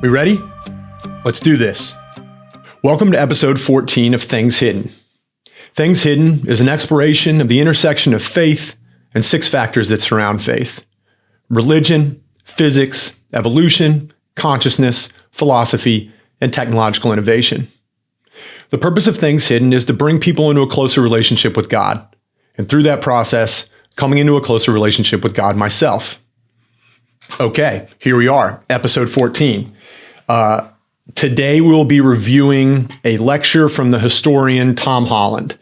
We ready? Let's do this. Welcome to episode 14 of Things Hidden. Things Hidden is an exploration of the intersection of faith and 6 factors that surround faith: religion, physics, evolution, consciousness, philosophy, and technological innovation. The purpose of Things Hidden is to bring people into a closer relationship with God, and through that process, coming into a closer relationship with God myself. Okay, here we are, episode 14. Today we'll be reviewing a lecture from the historian Tom Holland.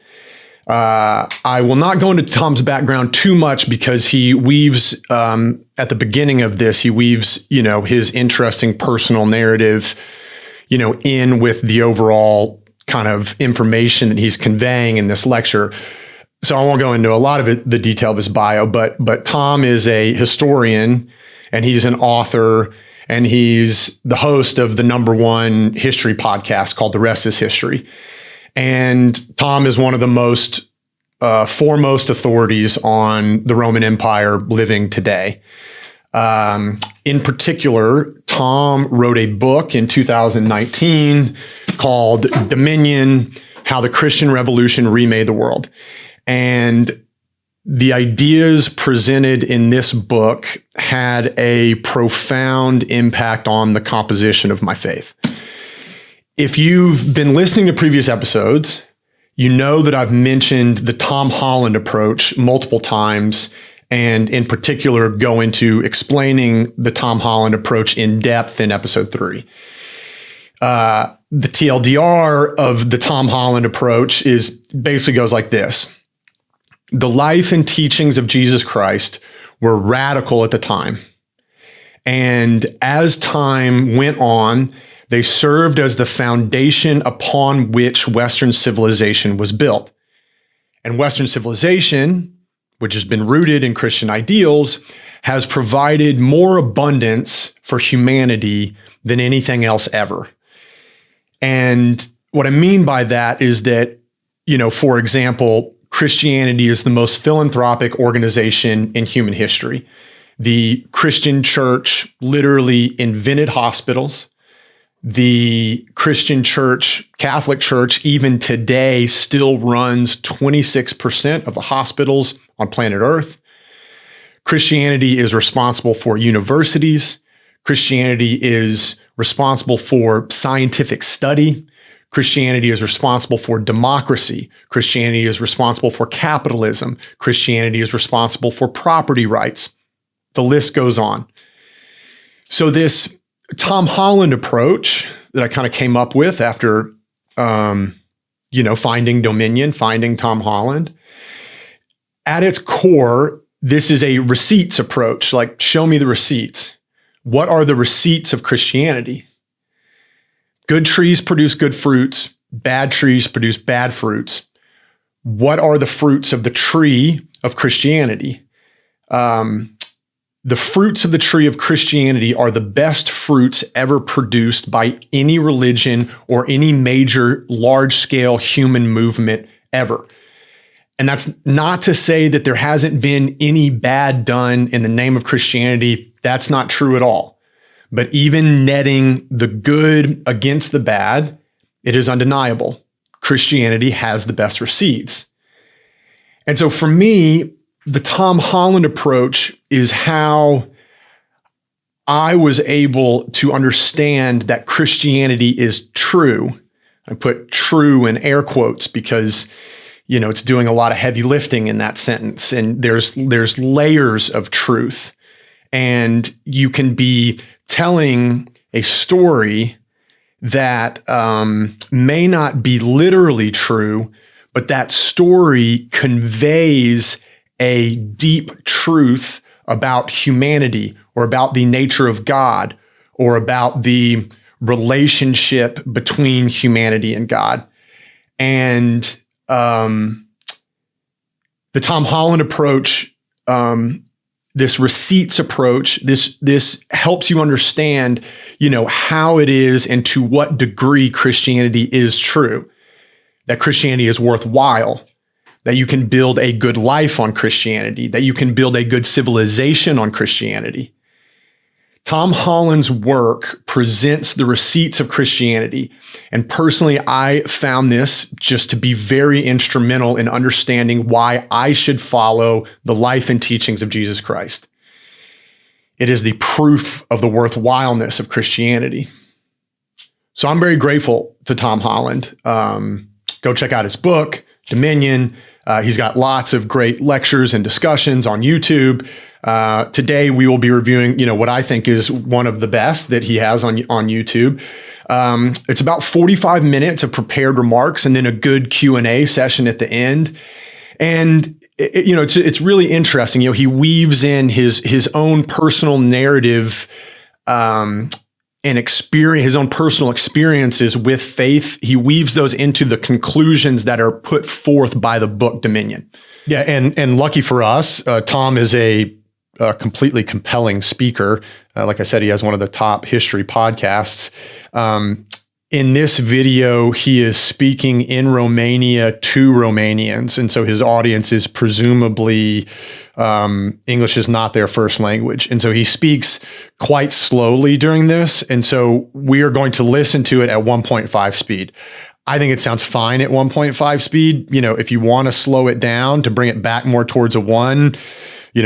I will not go into Tom's background too much because he weaves, at the beginning of this, he weaves, his interesting personal narrative, in with the overall kind of information that he's conveying in this lecture. So I won't go into a lot of the detail of his bio, but Tom is a historian and he's an author. And he's the host of the #1 history podcast called The Rest is History. And Tom is one of the most foremost authorities on the Roman Empire living today. In particular, Tom wrote a book in 2019 called Dominion: How the Christian Revolution Remade the World. And the ideas presented in this book had a profound impact on the composition of my faith. If you've been listening to previous episodes, you know that I've mentioned the Tom Holland approach multiple times, and in particular go into explaining the Tom Holland approach in depth in episode 3. The TLDR of the Tom Holland approach basically goes like this. The life and teachings of Jesus Christ were radical at the time. And as time went on, they served as the foundation upon which Western civilization was built. And Western civilization, which has been rooted in Christian ideals, has provided more abundance for humanity than anything else ever. And what I mean by that is that, for example, Christianity is the most philanthropic organization in human history. The Christian church literally invented hospitals. The Christian church, Catholic Church, even today still runs 26% of the hospitals on planet Earth. Christianity is responsible for universities. Christianity is responsible for scientific study. Christianity is responsible for democracy. Christianity is responsible for capitalism. Christianity is responsible for property rights. The list goes on. So this Tom Holland approach that I kind of came up with after, finding Dominion, finding Tom Holland, at its core, this is a receipts approach. Like, show me the receipts. What are the receipts of Christianity? Good trees produce good fruits. Bad trees produce bad fruits. What are the fruits of the tree of Christianity? The fruits of the tree of Christianity are the best fruits ever produced by any religion or any major large-scale human movement ever. And that's not to say that there hasn't been any bad done in the name of Christianity. That's not true at all. But even netting the good against the bad, it is undeniable. Christianity has the best receipts. And so for me, the Tom Holland approach is how I was able to understand that Christianity is true. I put true in air quotes because, it's doing a lot of heavy lifting in that sentence. And there's layers of truth. And you can be telling a story that may not be literally true, but that story conveys a deep truth about humanity or about the nature of God or about the relationship between humanity and God. And the Tom Holland approach, this receipts approach, this helps you understand, how it is and to what degree Christianity is true, that Christianity is worthwhile, that you can build a good life on Christianity, that you can build a good civilization on Christianity. Tom Holland's work presents the receipts of Christianity. And personally, I found this just to be very instrumental in understanding why I should follow the life and teachings of Jesus Christ. It is the proof of the worthwhileness of Christianity. So I'm very grateful to Tom Holland. Go check out his book, Dominion. He's got lots of great lectures and discussions on YouTube. Today, we will be reviewing, what I think is one of the best that he has on YouTube. It's about 45 minutes of prepared remarks and then a good Q&A session at the end. And it's really interesting. He weaves in his own personal narrative and experience, his own personal experiences with faith. He weaves those into the conclusions that are put forth by the book Dominion. Yeah, and lucky for us, Tom is a completely compelling speaker. Like I said, he has one of the top history podcasts. In this video, he is speaking in Romania to Romanians. And so his audience is presumably, English is not their first language. And so he speaks quite slowly during this. And so we are going to listen to it at 1.5 speed. I think it sounds fine at 1.5 speed. If you want to slow it down to bring it back more towards a 1,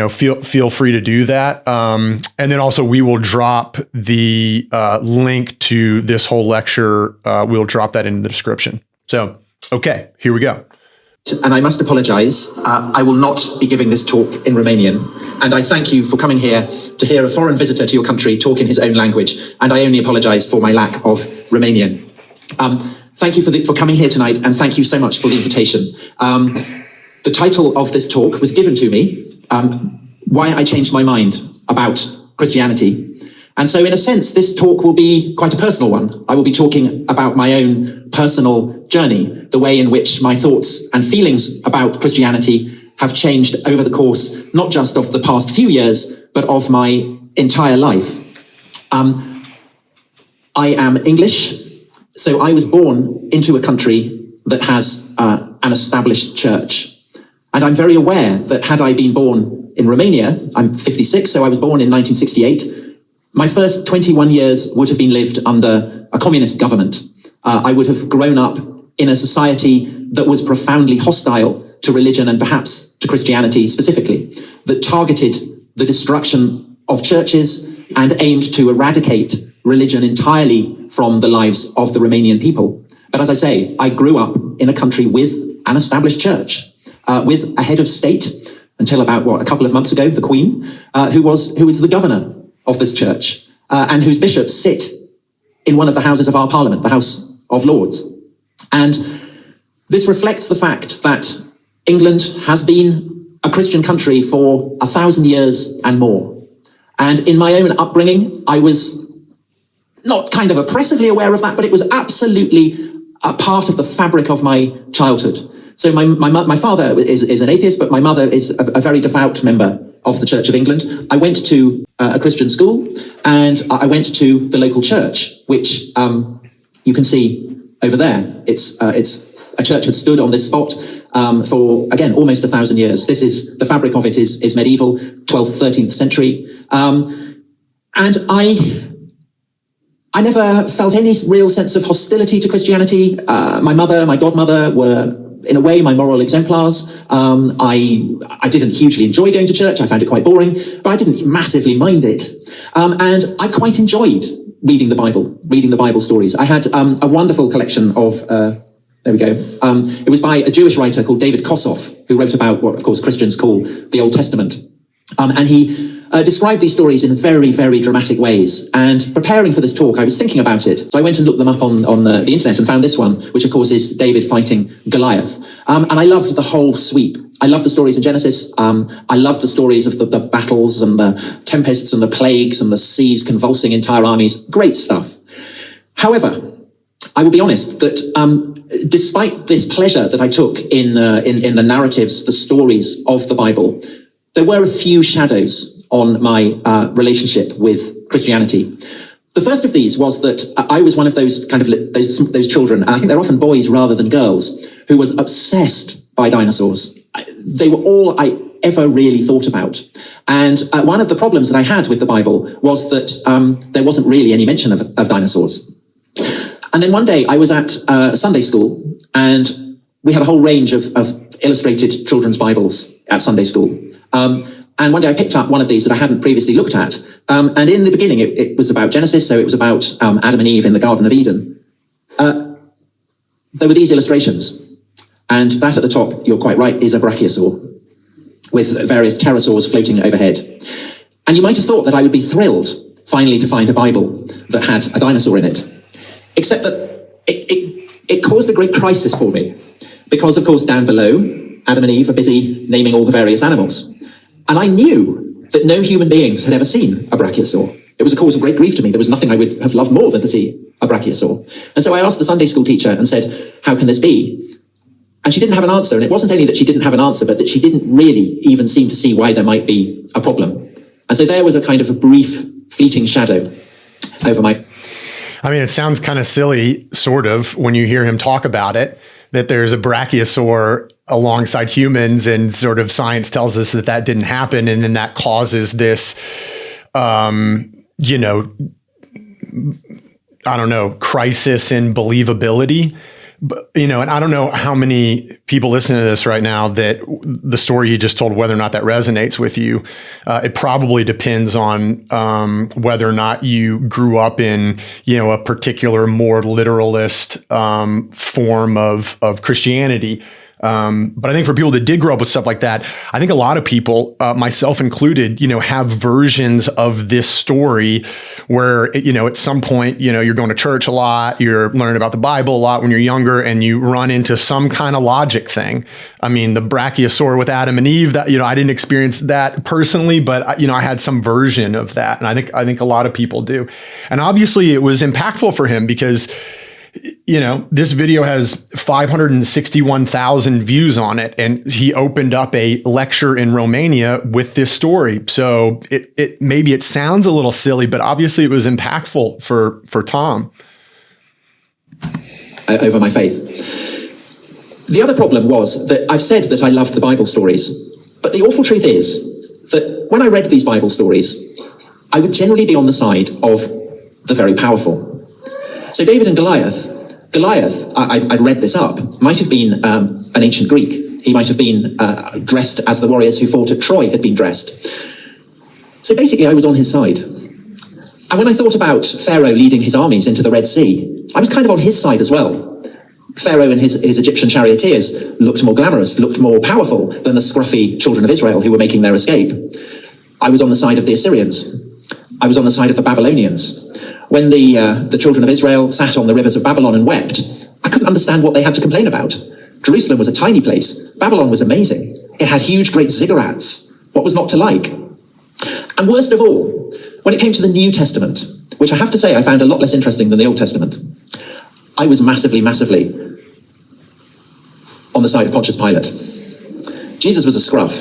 feel free to do that. And then also we will drop the link to this whole lecture. We'll drop that in the description. So, okay, here we go. And I must apologize. I will not be giving this talk in Romanian. And I thank you for coming here to hear a foreign visitor to your country talk in his own language. And I only apologize for my lack of Romanian. Thank you for coming here tonight. And thank you so much for the invitation. The title of this talk was given to me, Why I Changed My Mind About Christianity. And so in a sense, this talk will be quite a personal one. I will be talking about my own personal journey, the way in which my thoughts and feelings about Christianity have changed over the course, not just of the past few years, but of my entire life. I am English, so I was born into a country that has an established church. And I'm very aware that had I been born in Romania, I'm 56, so I was born in 1968, my first 21 years would have been lived under a communist government. I would have grown up in a society that was profoundly hostile to religion and perhaps to Christianity specifically, that targeted the destruction of churches and aimed to eradicate religion entirely from the lives of the Romanian people. But as I say, I grew up in a country with an established church, with a head of state, until about, a couple of months ago, the Queen, who is the governor of this church, and whose bishops sit in one of the houses of our parliament, the House of Lords. And this reflects the fact that England has been a Christian country for 1,000 years and more. And in my own upbringing, I was not kind of oppressively aware of that, but it was absolutely a part of the fabric of my childhood. So my father is an atheist, but my mother is a very devout member of the Church of England. I went to a Christian school, and I went to the local church, which you can see over there. It's a church has stood on this spot for, again, almost 1,000 years. This is, the fabric of it is medieval, 12th, 13th century. And I never felt any real sense of hostility to Christianity. My mother, my godmother were, in a way, my moral exemplars. I didn't hugely enjoy going to church. I found it quite boring, but I didn't massively mind it. And I quite enjoyed reading the Bible stories. I had a wonderful collection of, there we go. It was by a Jewish writer called David Kossoff, who wrote about what, of course, Christians call the Old Testament. And he described these stories in very, very dramatic ways. And preparing for this talk, I was thinking about it. So I went and looked them up on the internet and found this one, which of course is David fighting Goliath. And I loved the whole sweep. I loved the stories in Genesis. I loved the stories of the battles and the tempests and the plagues and the seas convulsing entire armies. Great stuff. However, I will be honest that despite this pleasure that I took in the narratives, the stories of the Bible, there were a few shadows on my relationship with Christianity. The first of these was that I was one of those kind of those children, and I think they're often boys rather than girls, who was obsessed by dinosaurs. They were all, ever really thought about. And one of the problems that I had with the Bible was that there wasn't really any mention of dinosaurs. And then one day I was at Sunday school, and we had a whole range of illustrated children's Bibles at Sunday school. And one day I picked up one of these that I hadn't previously looked at. And in the beginning, it was about Genesis, so it was about Adam and Eve in the Garden of Eden. There were these illustrations. And that at the top, you're quite right, is a brachiosaur, with various pterosaurs floating overhead. And you might have thought that I would be thrilled, finally, to find a Bible that had a dinosaur in it. Except that it caused a great crisis for me. Because, of course, down below, Adam and Eve are busy naming all the various animals. And I knew that no human beings had ever seen a brachiosaur. It was a cause of great grief to me. There was nothing I would have loved more than to see a brachiosaur. And so I asked the Sunday school teacher and said, how can this be? And she didn't have an answer. And it wasn't only that she didn't have an answer, but that she didn't really even seem to see why there might be a problem. And so there was a kind of a brief, fleeting shadow over my... I mean, it sounds kind of silly, sort of, when you hear him talk about it, that there's a brachiosaur alongside humans, and sort of science tells us that that didn't happen. And then that causes this, crisis in believability. But, and I don't know how many people listen to this right now that the story you just told, whether or not that resonates with you. It probably depends on whether or not you grew up in, a particular more literalist form of Christianity. But I think for people that did grow up with stuff like that, I think a lot of people, myself included, have versions of this story where, at some point, you're going to church a lot, you're learning about the Bible a lot when you're younger, and you run into some kind of logic thing. I mean, the brachiosaur with Adam and Eve, that, I didn't experience that personally, but I had some version of that. And I think a lot of people do. And obviously it was impactful for him because this video has 561,000 views on it, and he opened up a lecture in Romania with this story. So it maybe it sounds a little silly, but obviously it was impactful for Tom. Over my faith. The other problem was that I've said that I loved the Bible stories, but the awful truth is that when I read these Bible stories, I would generally be on the side of the very powerful. So David and Goliath, I'd read this up, might have been an ancient Greek. He might have been dressed as the warriors who fought at Troy had been dressed. So basically I was on his side. And when I thought about Pharaoh leading his armies into the Red Sea, I was kind of on his side as well. Pharaoh and his Egyptian charioteers looked more glamorous, looked more powerful than the scruffy children of Israel who were making their escape. I was on the side of the Assyrians. I was on the side of the Babylonians. When the children of Israel sat on the rivers of Babylon and wept, I couldn't understand what they had to complain about. Jerusalem was a tiny place. Babylon was amazing. It had huge, great ziggurats. What was not to like? And worst of all, when it came to the New Testament, which I have to say I found a lot less interesting than the Old Testament, I was massively, massively on the side of Pontius Pilate. Jesus was a scruff.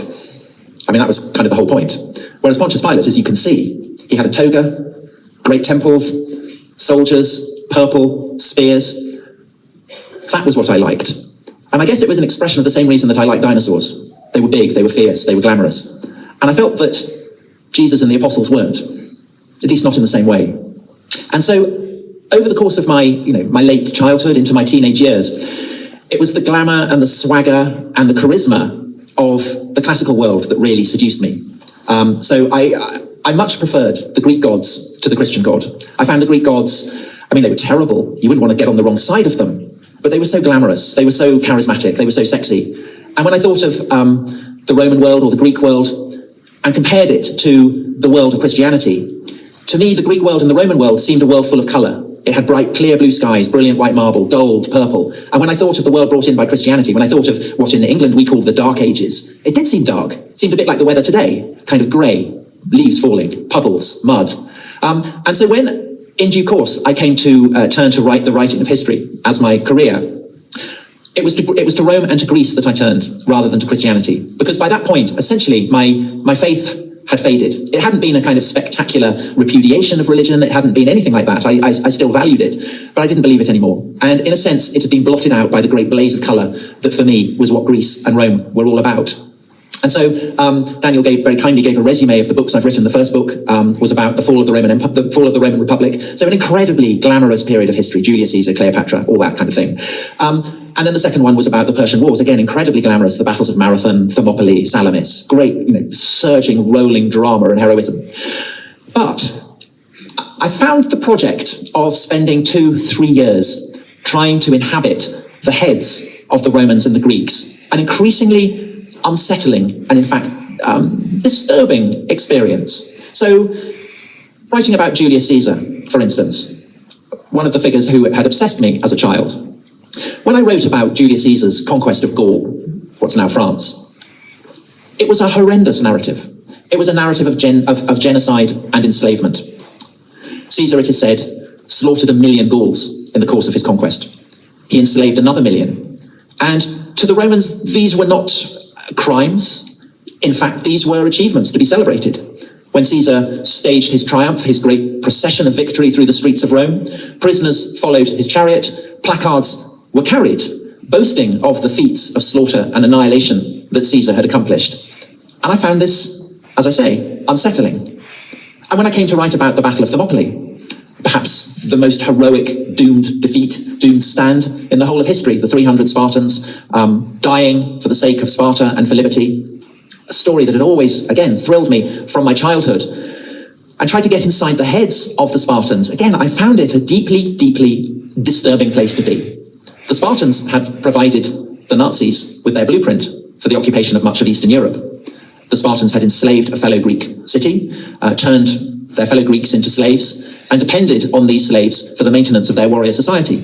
I mean, that was kind of the whole point. Whereas Pontius Pilate, as you can see, he had a toga, great temples, soldiers, purple, spears. That was what I liked. And I guess it was an expression of the same reason that I liked dinosaurs. They were big, they were fierce, they were glamorous. And I felt that Jesus and the apostles weren't, at least not in the same way. And so over the course of my late childhood into my teenage years, it was the glamour and the swagger and the charisma of the classical world that really seduced me. So I much preferred the Greek gods to the Christian God. I found the Greek gods, they were terrible. You wouldn't want to get on the wrong side of them, but they were so glamorous. They were so charismatic. They were so sexy. And when I thought of the Roman world or the Greek world and compared it to the world of Christianity, to me, the Greek world and the Roman world seemed a world full of color. It had bright, clear blue skies, brilliant white marble, gold, purple. And when I thought of the world brought in by Christianity, when I thought of what in England we called the Dark Ages, it did seem dark. It seemed a bit like the weather today, kind of grey, leaves falling, puddles, mud. And so when, in due course, I came to turn to the writing of history as my career, it was to Rome and to Greece that I turned, rather than to Christianity. Because by that point, essentially, my faith had faded. It hadn't been a kind of spectacular repudiation of religion. It hadn't been anything like that. I still valued it, but I didn't believe it anymore. And in a sense, it had been blotted out by the great blaze of colour that for me was what Greece and Rome were all about. And so Daniel very kindly gave a resume of the books I've written. The first book was about the fall of the Roman Empire, the fall of the Roman Republic. So an incredibly glamorous period of history: Julius Caesar, Cleopatra, all that kind of thing. And then the second one was about the Persian Wars. Again, incredibly glamorous: the battles of Marathon, Thermopylae, Salamis. Great, surging, rolling drama and heroism. But I found the project of spending 2-3 years trying to inhabit the heads of the Romans and the Greeks an increasingly unsettling and, in fact, disturbing experience. So, writing about Julius Caesar, for instance, one of the figures who had obsessed me as a child, when I wrote about Julius Caesar's conquest of Gaul, what's now France, it was a horrendous narrative. It was a narrative of genocide and enslavement. Caesar, it is said, slaughtered 1 million Gauls in the course of his conquest. He enslaved another 1 million. And to the Romans, these were not crimes. In fact, these were achievements to be celebrated. When Caesar staged his triumph, his great procession of victory through the streets of Rome, prisoners followed his chariot, placards were carried, boasting of the feats of slaughter and annihilation that Caesar had accomplished. And I found this, as I say, unsettling. And when I came to write about the Battle of Thermopylae, perhaps the most heroic, doomed defeat, doomed stand in the whole of history, the 300 Spartans dying for the sake of Sparta and for liberty, a story that had always, again, thrilled me from my childhood, and tried to get inside the heads of the Spartans. Again, I found it a deeply, deeply disturbing place to be. The Spartans had provided the Nazis with their blueprint for the occupation of much of Eastern Europe. The Spartans had enslaved a fellow Greek city, turned their fellow Greeks into slaves, and depended on these slaves for the maintenance of their warrior society.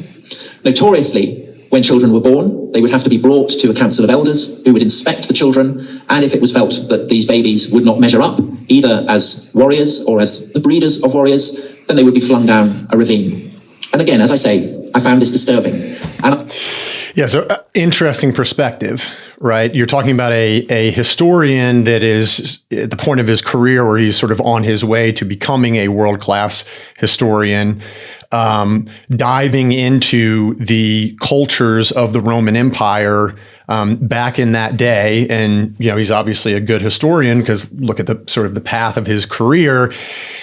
Notoriously, when children were born, they would have to be brought to a council of elders who would inspect the children, and if it was felt that these babies would not measure up, either as warriors or as the breeders of warriors, then they would be flung down a ravine. And again, as I say, I found this disturbing. So interesting perspective, right? You're talking about a historian that is at the point of his career where he's sort of on his way to becoming a world-class historian, diving into the cultures of the Roman Empire back in that day. And, he's obviously a good historian because look at the sort of the path of his career.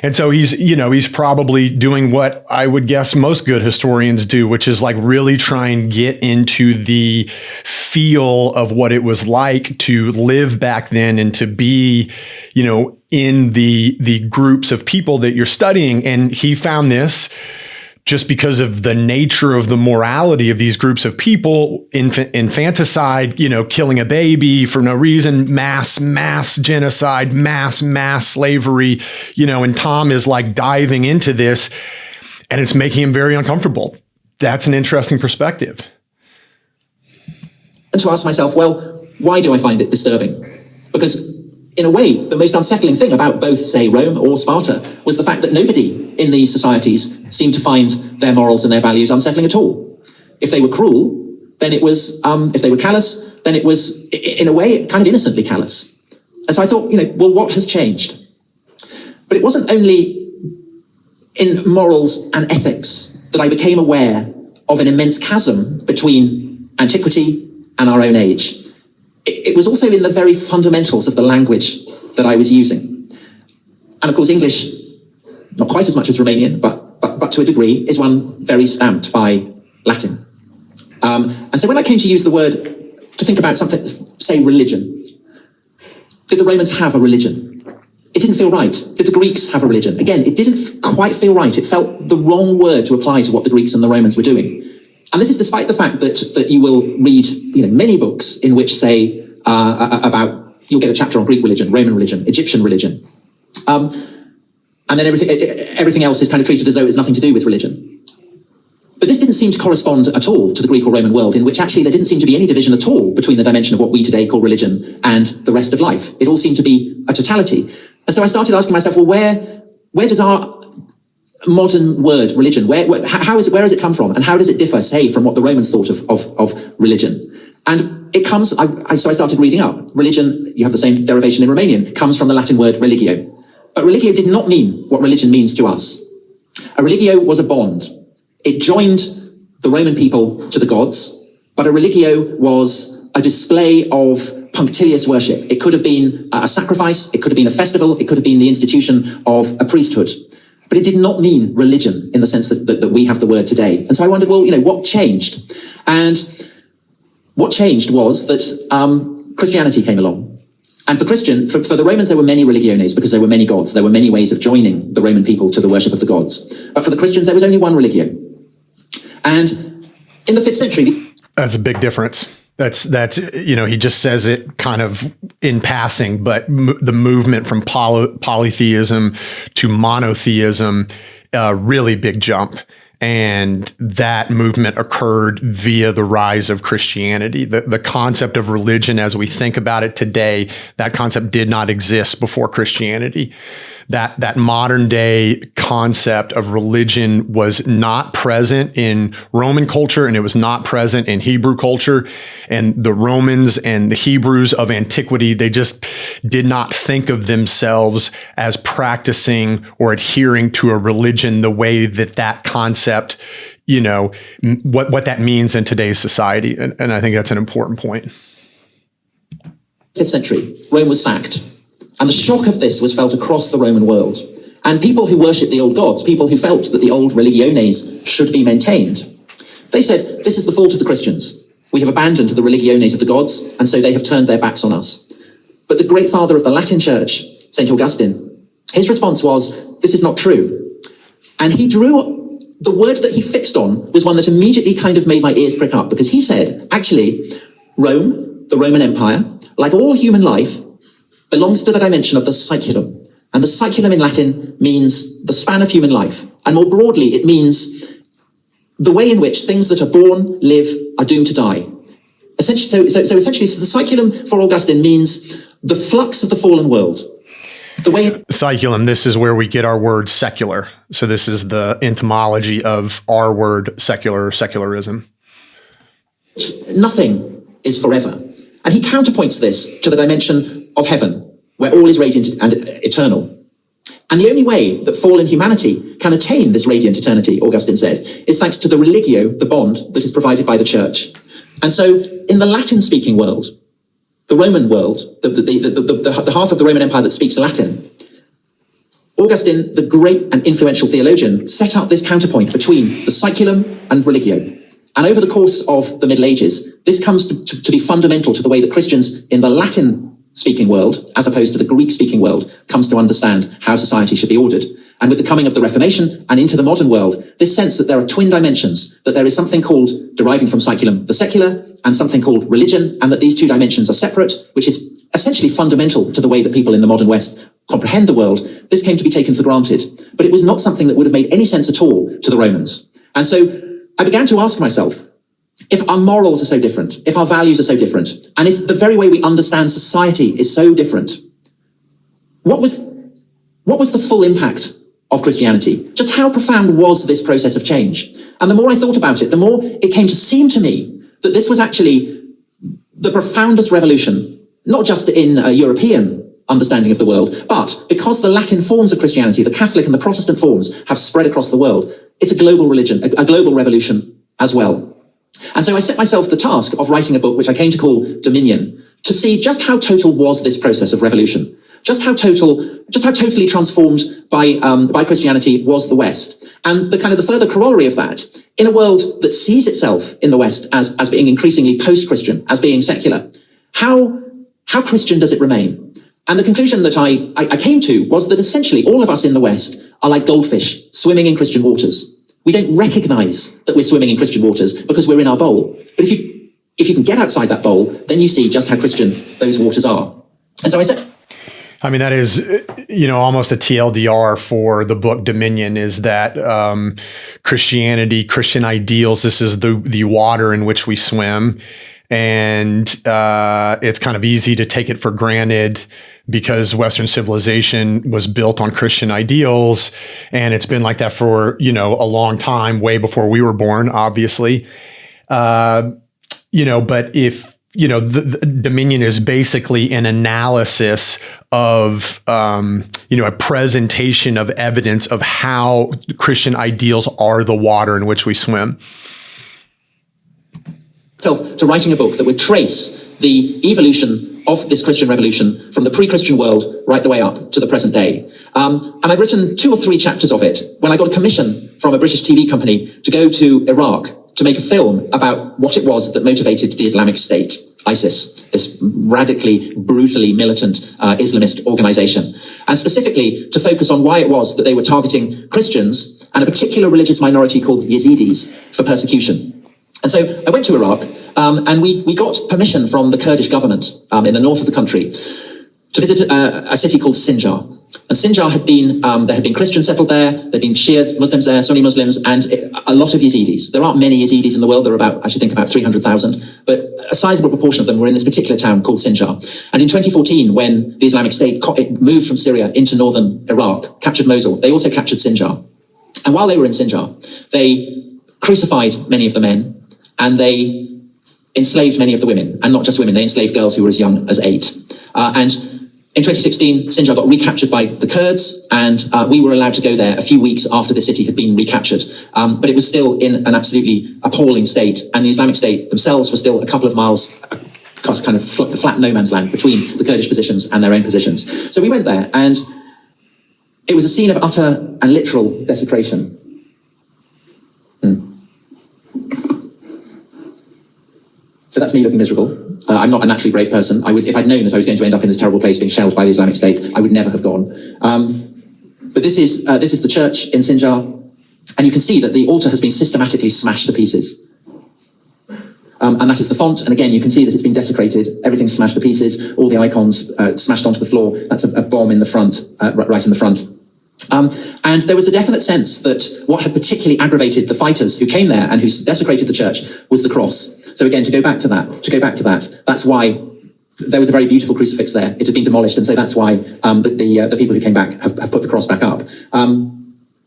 And so he's probably doing what I would guess most good historians do, which is like really try and get into the feel of what it was like to live back then and to be, in the groups of people that you're studying. And he found this just because of the nature of the morality of these groups of people, infanticide, killing a baby for no reason, mass genocide, mass slavery, and Tom is like diving into this and it's making him very uncomfortable. That's an interesting perspective. And to ask myself, well, why do I find it disturbing? Because in a way, the most unsettling thing about both, say, Rome or Sparta was the fact that nobody in these societies seemed to find their morals and their values unsettling at all. If they were cruel, then it was, if they were callous, then it was, in a way, kind of innocently callous. And so I thought, well, what has changed? But it wasn't only in morals and ethics that I became aware of an immense chasm between antiquity and our own age. It was also in the very fundamentals of the language that I was using. And of course, English, not quite as much as Romanian, but to a degree, is one very stamped by Latin. And so when I came to use the word to think about something, say religion, did the Romans have a religion? It didn't feel right. Did the Greeks have a religion? Again, it didn't quite feel right. It felt the wrong word to apply to what the Greeks and the Romans were doing. And this is despite the fact that you will read many books in which say about, you'll get a chapter on Greek religion, Roman religion, Egyptian religion. And then everything else is kind of treated as though it has nothing to do with religion. But this didn't seem to correspond at all to the Greek or Roman world, in which actually there didn't seem to be any division at all between the dimension of what we today call religion and the rest of life. It all seemed to be a totality. And so I started asking myself, well, where does our modern word religion, where has it come from? And how does it differ, say, from what the Romans thought of religion? And it comes, so I started reading up. Religion, you have the same derivation in Romanian, comes from the Latin word religio. But religio did not mean what religion means to us. A religio was a bond. It joined the Roman people to the gods, but a religio was a display of punctilious worship. It could have been a sacrifice, it could have been a festival, it could have been the institution of a priesthood. But it did not mean religion in the sense that we have the word today. And so I wondered, well, what changed? And what changed was that Christianity came along. And for the Romans, there were many religiones because there were many gods. There were many ways of joining the Roman people to the worship of the gods. But for the Christians, there was only one religio. And in the 5th century... That's a big difference. That's he just says it kind of in passing, but the movement from polytheism to monotheism, really big jump. And that movement occurred via the rise of Christianity. The concept of religion as we think about it today, that concept did not exist before Christianity. That modern day concept of religion was not present in Roman culture, and it was not present in Hebrew culture. And the Romans and the Hebrews of antiquity, they just did not think of themselves as practicing or adhering to a religion the way that concept, what that means in today's society. And I think that's an important point. 5th century, Rome was sacked. And the shock of this was felt across the Roman world. And people who worshipped the old gods, people who felt that the old religiones should be maintained, they said, this is the fault of the Christians. We have abandoned the religiones of the gods, and so they have turned their backs on us. But the great father of the Latin Church, St. Augustine, his response was, this is not true. And he drew, the word that he fixed on was one that immediately kind of made my ears prick up, because he said, actually, Rome, the Roman Empire, like all human life, belongs to the dimension of the saeculum. And the saeculum in Latin means the span of human life. And more broadly, it means the way in which things that are born, live, are doomed to die. Essentially, so essentially, the saeculum for Augustine means the flux of the fallen world. The way saeculum, this is where we get our word secular. So this is the etymology of our word secular, secularism. Nothing is forever. And he counterpoints this to the dimension of heaven, where all is radiant and eternal. And the only way that fallen humanity can attain this radiant eternity, Augustine said, is thanks to the religio, the bond that is provided by the church. And so in the Latin-speaking world, the Roman world, the half of the Roman Empire that speaks Latin, Augustine, the great and influential theologian, set up this counterpoint between the saeculum and religio. And over the course of the Middle Ages, this comes to be fundamental to the way that Christians in the Latin-speaking world, as opposed to the Greek-speaking world, comes to understand how society should be ordered. And with the coming of the Reformation and into the modern world, this sense that there are twin dimensions, that there is something called, deriving from saeculum, the secular, and something called religion, and that these two dimensions are separate, which is essentially fundamental to the way that people in the modern West comprehend the world, this came to be taken for granted. But it was not something that would have made any sense at all to the Romans. And so I began to ask myself, if our morals are so different, if our values are so different, and if the very way we understand society is so different, what was the full impact of Christianity? Just how profound was this process of change? And the more I thought about it, the more it came to seem to me that this was actually the profoundest revolution, not just in a European understanding of the world, but because the Latin forms of Christianity, the Catholic and the Protestant forms, have spread across the world, it's a global religion, a global revolution as well. And so I set myself the task of writing a book which I came to call Dominion, to see just how total was this process of revolution, just how totally transformed by Christianity was the West. And the further corollary of that, in a world that sees itself in the West as being increasingly post-Christian, as being secular, how Christian does it remain? And the conclusion that I came to was that essentially all of us in the West are like goldfish swimming in Christian waters. We don't recognize that we're swimming in Christian waters because we're in our bowl. But if you can get outside that bowl, then you see just how Christian those waters are. And so I said, I mean, that is, almost a TLDR for the book Dominion, is that Christianity, Christian ideals, this is the water in which we swim. And it's kind of easy to take it for granted because Western civilization was built on Christian ideals. And it's been like that for, a long time, way before we were born, obviously. But if, the Dominion is basically an analysis of, a presentation of evidence of how Christian ideals are the water in which we swim. To writing a book that would trace the evolution of this Christian revolution from the pre-Christian world right the way up to the present day. And I'd written 2 or 3 chapters of it when I got a commission from a British TV company to go to Iraq to make a film about what it was that motivated the Islamic State, ISIS, this radically, brutally militant Islamist organization, and specifically to focus on why it was that they were targeting Christians and a particular religious minority called Yazidis for persecution. And so I went to Iraq, and we got permission from the Kurdish government in the north of the country to visit a city called Sinjar. And Sinjar had been, there had been Christians settled there, there'd been Shias, Muslims there, Sunni Muslims, and a lot of Yazidis. There aren't many Yazidis in the world, there are about, I should think about 300,000, but a sizable proportion of them were in this particular town called Sinjar. And in 2014, when the Islamic State it moved from Syria into northern Iraq, captured Mosul, they also captured Sinjar. And while they were in Sinjar, they crucified many of the men, and they enslaved many of the women, and not just women, they enslaved girls who were as young as 8. And in 2016, Sinjar got recaptured by the Kurds, and we were allowed to go there a few weeks after the city had been recaptured. But it was still in an absolutely appalling state, and the Islamic State themselves were still a couple of miles across kind of the flat no man's land between the Kurdish positions and their own positions. So we went there, and it was a scene of utter and literal desecration. So that's me looking miserable. I'm not a naturally brave person. If I'd known that I was going to end up in this terrible place being shelled by the Islamic State, I would never have gone. But this is the church in Sinjar, and you can see that the altar has been systematically smashed to pieces. And that is the font, and again, you can see that it's been desecrated. Everything's smashed to pieces, all the icons smashed onto the floor. That's a bomb in the front, right in the front. And there was a definite sense that what had particularly aggravated the fighters who came there and who desecrated the church was the cross. So again, to go back to that, that's why there was a very beautiful crucifix there. It had been demolished, and so that's why the people who came back have put the cross back up.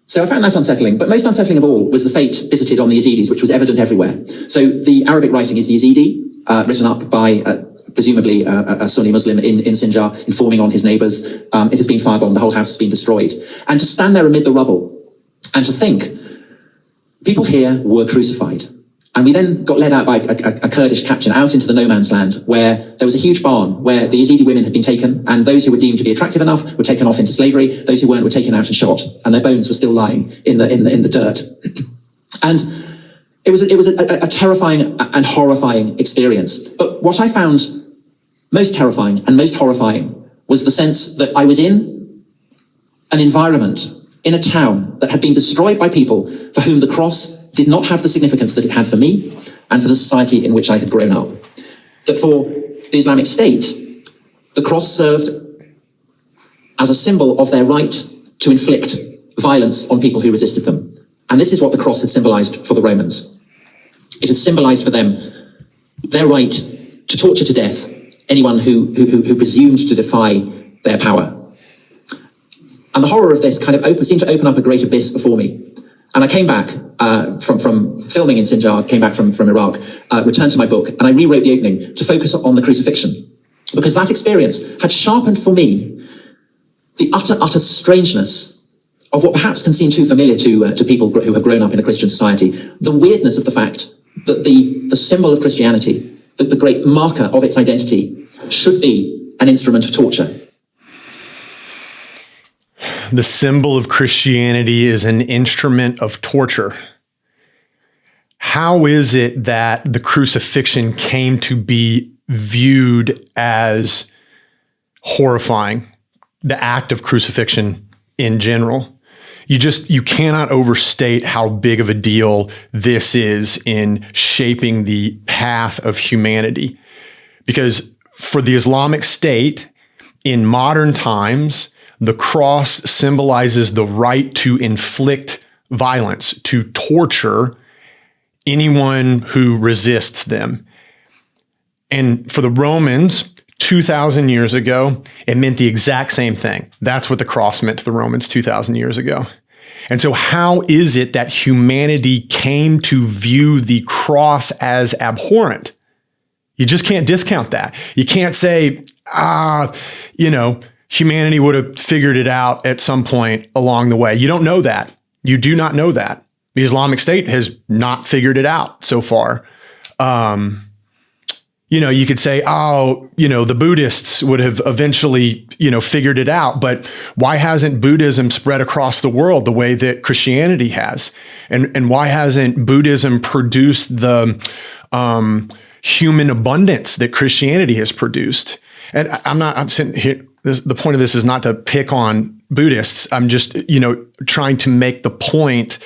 So I found that unsettling, but most unsettling of all was the fate visited on the Yazidis, which was evident everywhere. So the Arabic writing is Yazidi, written up by presumably a Sunni Muslim in Sinjar, informing on his neighbours. It has been firebombed, the whole house has been destroyed. And to stand there amid the rubble and to think, people here were crucified. And we then got led out by a Kurdish captain out into the no man's land, where there was a huge barn where the Yazidi women had been taken, and those who were deemed to be attractive enough were taken off into slavery. Those who weren't were taken out and shot, and their bones were still lying in the dirt. And it was a terrifying and horrifying experience. But what I found most terrifying and most horrifying was the sense that I was in an environment, in a town that had been destroyed by people for whom the cross did not have the significance that it had for me and for the society in which I had grown up. That for the Islamic State, the cross served as a symbol of their right to inflict violence on people who resisted them. And this is what the cross had symbolized for the Romans. It had symbolized for them their right to torture to death anyone who presumed to defy their power. And the horror of this kind of seemed to open up a great abyss before me. And I came back from filming in Sinjar, came back from Iraq, returned to my book, and I rewrote the opening to focus on the crucifixion. Because that experience had sharpened for me the utter strangeness of what perhaps can seem too familiar to people who have grown up in a Christian society. The weirdness of the fact that the symbol of Christianity, that the great marker of its identity, should be an instrument of torture. The symbol of Christianity is an instrument of torture. How is it that the crucifixion came to be viewed as horrifying, the act of crucifixion in general? You cannot overstate how big of a deal this is in shaping the path of humanity. Because for the Islamic State, in modern times, the cross symbolizes the right to inflict violence, to torture anyone who resists them. And for the Romans, 2,000 years ago, it meant the exact same thing. That's what the cross meant to the Romans 2,000 years ago. And so how is it that humanity came to view the cross as abhorrent? You just can't discount that. You can't say, humanity would have figured it out at some point along the way. You don't know that. You do not know that. The Islamic State has not figured it out so far. You could say, oh, the Buddhists would have eventually, figured it out. But why hasn't Buddhism spread across the world the way that Christianity has? And why hasn't Buddhism produced the human abundance that Christianity has produced? And I'm sitting here, the point of this is not to pick on Buddhists. I'm just, trying to make the point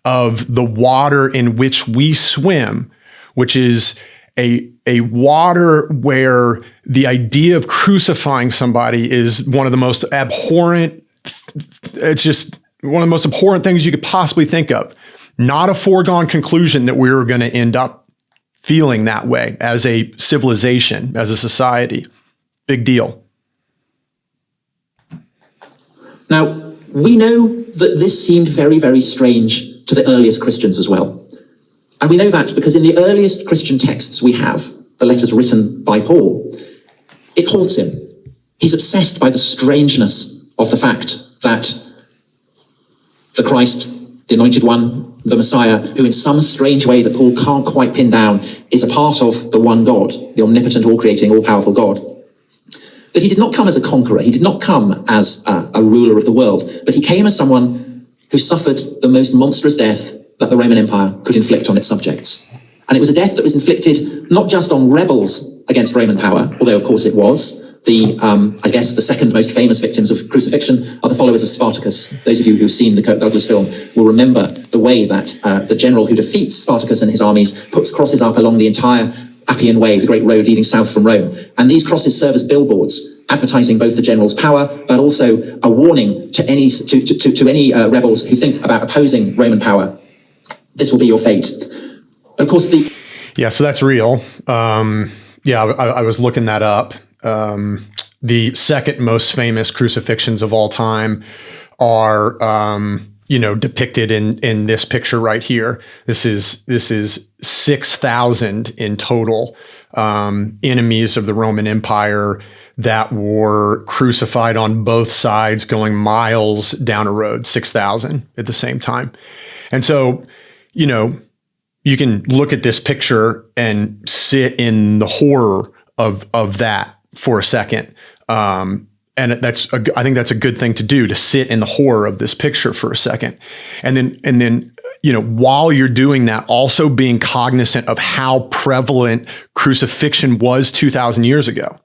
of the water in which we swim, which is a water where the idea of crucifying somebody is one of the most abhorrent. It's just one of the most abhorrent things you could possibly think of. Not a foregone conclusion that we're going to end up feeling that way as a civilization, as a society. Big deal. Now, we know that this seemed very, very strange to the earliest Christians as well. And we know that because in the earliest Christian texts we have, the letters written by Paul, it haunts him. He's obsessed by the strangeness of the fact that the Christ, the Anointed One, the Messiah, who in some strange way that Paul can't quite pin down, is a part of the one God, the omnipotent, all-creating, all-powerful God, that he did not come as a conqueror, he did not come as a ruler of the world, but he came as someone who suffered the most monstrous death that the Roman Empire could inflict on its subjects. And it was a death that was inflicted not just on rebels against Roman power, although of course it was. I guess the second most famous victims of crucifixion are the followers of Spartacus. Those of you who've seen the Kirk Douglas film will remember the way that the general who defeats Spartacus and his armies puts crosses up along the entire Appian Way, the great road leading south from Rome. And these crosses serve as billboards, advertising both the general's power, but also a warning to any rebels who think about opposing Roman power. This will be your fate. Of course, so that's real. I was looking that up. The second most famous crucifixions of all time are, depicted in this picture right here. This is 6,000 in total, enemies of the Roman Empire that were crucified on both sides, going miles down a road, 6,000 at the same time. And so, you can look at this picture and sit in the horror of that for a second. And I think that's a good thing to do, to sit in the horror of this picture for a second. And then, while you're doing that, also being cognizant of how prevalent crucifixion was 2,000 years ago.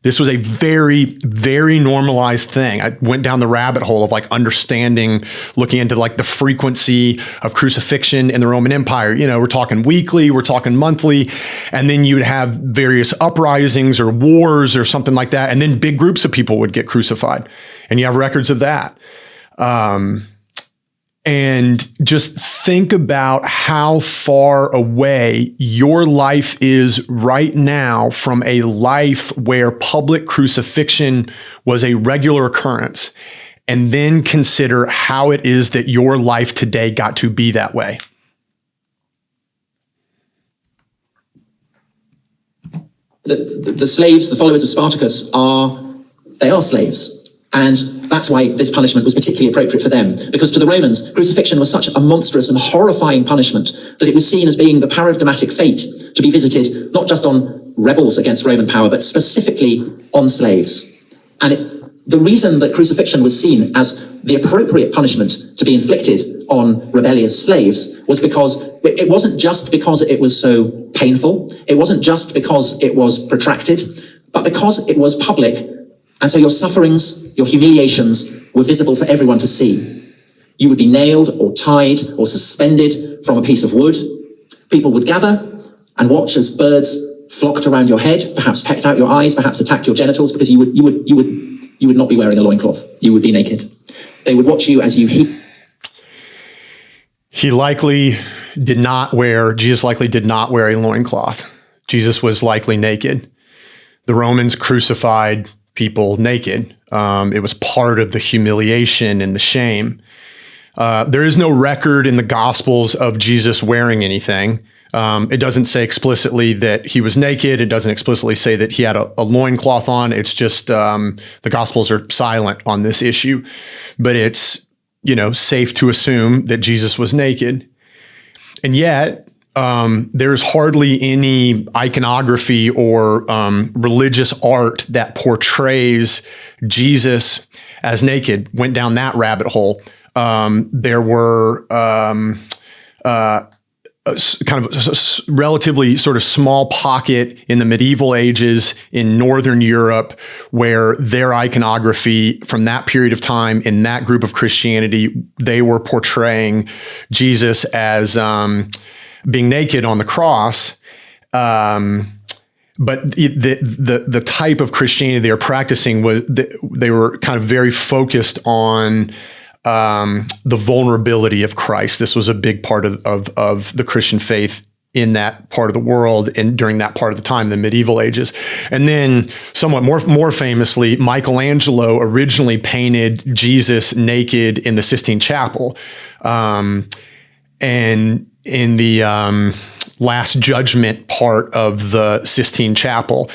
This was a very, very normalized thing. I went down the rabbit hole of understanding, looking into the frequency of crucifixion in the Roman Empire. We're talking weekly, we're talking monthly, and then you would have various uprisings or wars or something like that. And then big groups of people would get crucified, and you have records of that. And just think about how far away your life is right now from a life where public crucifixion was a regular occurrence. And then consider how it is that your life today got to be that way. The slaves, the followers of Spartacus, are slaves. And that's why this punishment was particularly appropriate for them. Because to the Romans, crucifixion was such a monstrous and horrifying punishment that it was seen as being the paradigmatic fate to be visited not just on rebels against Roman power, but specifically on slaves. And the reason that crucifixion was seen as the appropriate punishment to be inflicted on rebellious slaves was because it wasn't just because it was so painful. It wasn't just because it was protracted, but because it was public. And so your sufferings, your humiliations were visible for everyone to see. You would be nailed or tied or suspended from a piece of wood. People would gather and watch as birds flocked around your head, perhaps pecked out your eyes, perhaps attacked your genitals, because you would not be wearing a loincloth. You would be naked. They would watch you as you Jesus likely did not wear a loincloth. Jesus was likely naked. The Romans crucified people naked. It was part of the humiliation and the shame. There is no record in the Gospels of Jesus wearing anything. It doesn't say explicitly that he was naked. It doesn't explicitly say that he had a loincloth on. It's just the Gospels are silent on this issue. But it's, safe to assume that Jesus was naked. And yet, there's hardly any iconography or religious art that portrays Jesus as naked. Went down that rabbit hole. There were kind of a relatively sort of small pocket in the medieval ages in Northern Europe where their iconography from that period of time in that group of Christianity, they were portraying Jesus as being naked on the cross. But the type of Christianity they were practicing was they were kind of very focused on the vulnerability of Christ. This was a big part of the Christian faith in that part of the world and during that part of the time, the medieval ages. And then somewhat more famously, Michelangelo originally painted Jesus naked in the Sistine Chapel. And in the Last Judgment part of the Sistine Chapel.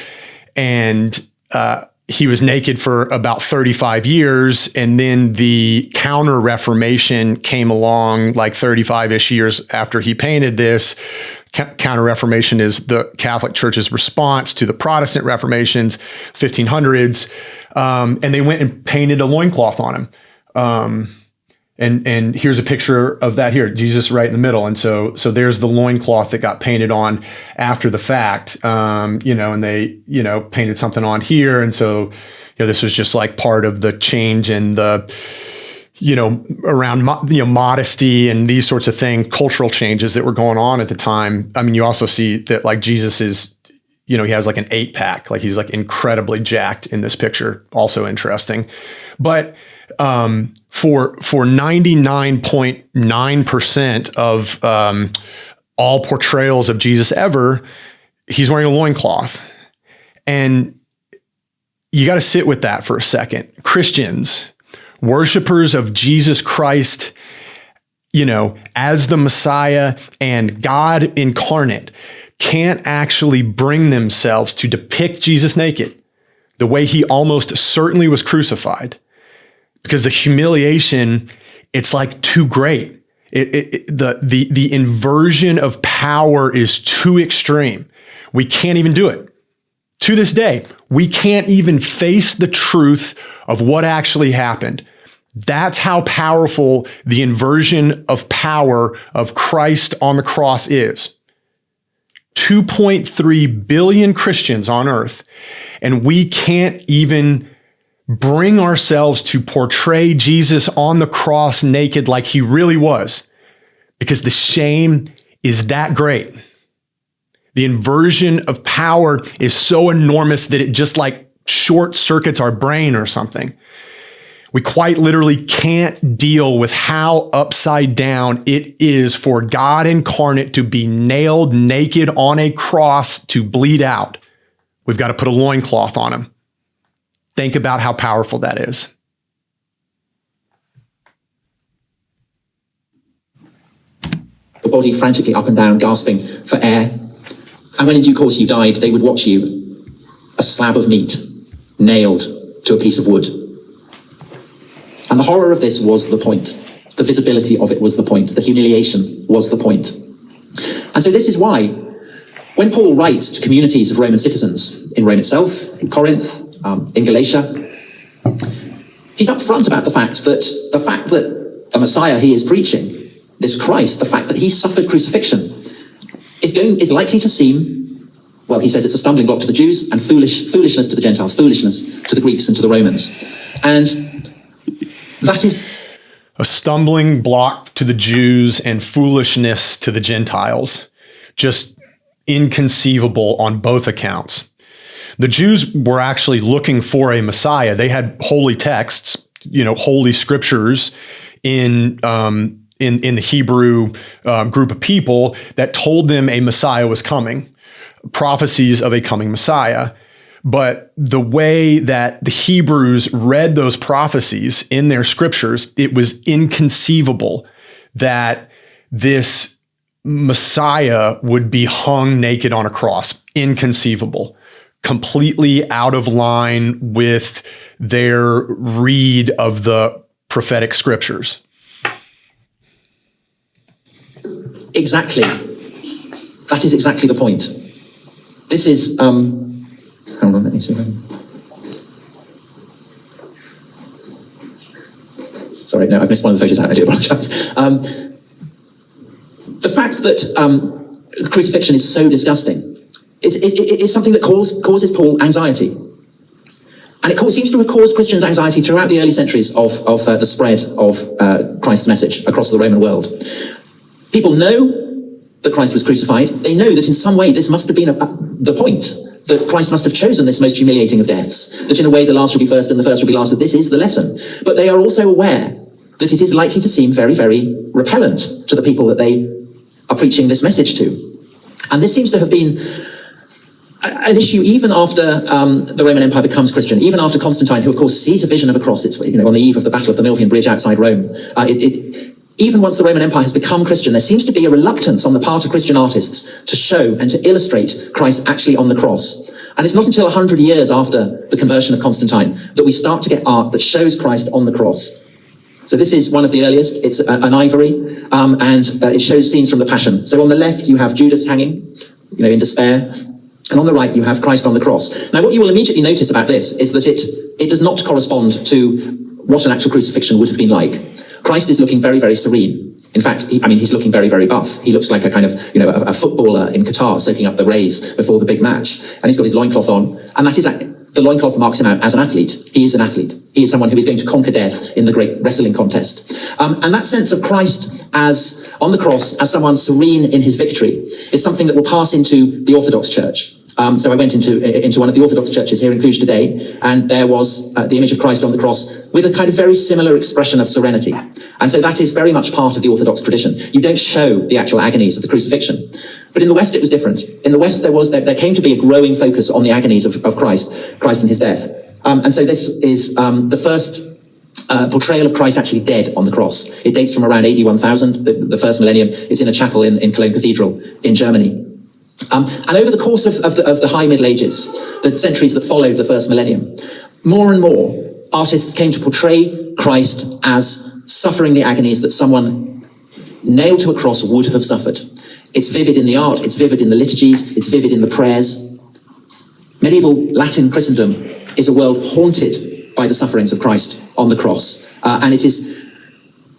And he was naked for about 35 years. And then the Counter-Reformation came along like 35-ish years after he painted this. Counter-Reformation is the Catholic Church's response to the Protestant Reformations, 1500s. And they went and painted a loincloth on him. And here's a picture of that here, Jesus right in the middle. And so there's the loincloth that got painted on after the fact, and they, painted something on here. And so, this was just like part of the change in the, around, modesty and these sorts of things, cultural changes that were going on at the time. I mean, you also see that like Jesus is, he has like an 8-pack, like he's like incredibly jacked in this picture. Also interesting. But for 99.9% of all portrayals of Jesus ever, he's wearing a loincloth. And you got to sit with that for a second. Christians, worshipers of Jesus Christ, as the Messiah and God incarnate, can't actually bring themselves to depict Jesus naked the way he almost certainly was crucified. Because the humiliation, it's like too great. The inversion of power is too extreme. We can't even do it. To this day, we can't even face the truth of what actually happened. That's how powerful the inversion of power of Christ on the cross is. 2.3 billion Christians on earth, and we can't even bring ourselves to portray Jesus on the cross naked like he really was, because the shame is that great. The inversion of power is so enormous that it just like short circuits our brain or something. We quite literally can't deal with how upside down it is for God incarnate to be nailed naked on a cross to bleed out. We've got to put a loincloth on him. Think about how powerful that is. Your body frantically up and down, gasping for air. And when in due course you died, they would watch you, a slab of meat, nailed to a piece of wood. And the horror of this was the point. The visibility of it was the point. The humiliation was the point. And so this is why, when Paul writes to communities of Roman citizens, in Rome itself, in Corinth, in Galatia, he's upfront about the fact that the Messiah he is preaching, this Christ, the fact that he suffered crucifixion, is likely to seem, well, he says it's a stumbling block to the Jews and foolishness to the Gentiles, foolishness to the Greeks and to the Romans. And that is a stumbling block to the Jews and foolishness to the Gentiles. Just inconceivable on both accounts. The Jews were actually looking for a Messiah. They had holy texts, holy scriptures in the Hebrew group of people that told them a Messiah was coming, prophecies of a coming Messiah. But the way that the Hebrews read those prophecies in their scriptures, it was inconceivable that this Messiah would be hung naked on a cross. Inconceivable. Completely out of line with their read of the prophetic scriptures. Exactly. That is exactly the point. This is, hold on, let me see. Sorry, no, I've missed one of the photos out, I do apologise. The fact that crucifixion is so disgusting is something that causes Paul anxiety. And it seems to have caused Christians anxiety throughout the early centuries of the spread of Christ's message across the Roman world. People know that Christ was crucified. They know that in some way this must have been the point, that Christ must have chosen this most humiliating of deaths, that in a way the last will be first and the first will be last, that this is the lesson. But they are also aware that it is likely to seem very, very repellent to the people that they are preaching this message to. And this seems to have been an issue even after the Roman Empire becomes Christian, even after Constantine, who of course sees a vision of a cross. It's on the eve of the Battle of the Milvian Bridge outside Rome. Even once the Roman Empire has become Christian, there seems to be a reluctance on the part of Christian artists to show and to illustrate Christ actually on the cross. And it's not until 100 years after the conversion of Constantine that we start to get art that shows Christ on the cross. So this is one of the earliest. It's an ivory, and it shows scenes from the Passion. So on the left, you have Judas hanging, in despair. And on the right, you have Christ on the cross. Now, what you will immediately notice about this is that it does not correspond to what an actual crucifixion would have been like. Christ is looking very, very serene. In fact, he's looking very, very buff. He looks like a kind of, a footballer in Qatar soaking up the rays before the big match. And he's got his loincloth on. And that is, the loincloth marks him out as an athlete. He is an athlete. He is someone who is going to conquer death in the great wrestling contest. And that sense of Christ as on the cross, as someone serene in his victory, is something that will pass into the Orthodox Church. So I went into one of the Orthodox churches here in Cluj today, and there was the image of Christ on the cross with a kind of very similar expression of serenity. And so that is very much part of the Orthodox tradition. You don't show the actual agonies of the crucifixion. But in the West, it was different. In the West, there came to be a growing focus on the agonies of Christ and his death. And so this is the first portrayal of Christ actually dead on the cross. It dates from around AD 1000, the first millennium. It's in a chapel in Cologne Cathedral in Germany. And over the course of the High Middle Ages, the centuries that followed the first millennium, more and more artists came to portray Christ as suffering the agonies that someone nailed to a cross would have suffered. It's vivid in the art, it's vivid in the liturgies, it's vivid in the prayers. Medieval Latin Christendom is a world haunted by the sufferings of Christ on the cross. And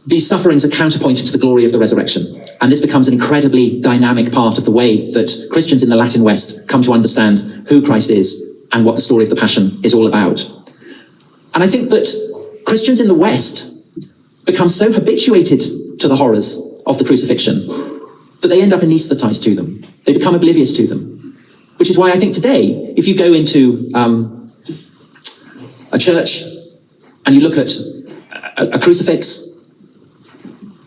these sufferings are counterpointed to the glory of the resurrection. And this becomes an incredibly dynamic part of the way that Christians in the Latin West come to understand who Christ is and what the story of the Passion is all about. And I think that Christians in the West become so habituated to the horrors of the crucifixion that they end up anesthetized to them. They become oblivious to them. Which is why I think today, if you go into a church and you look at a crucifix,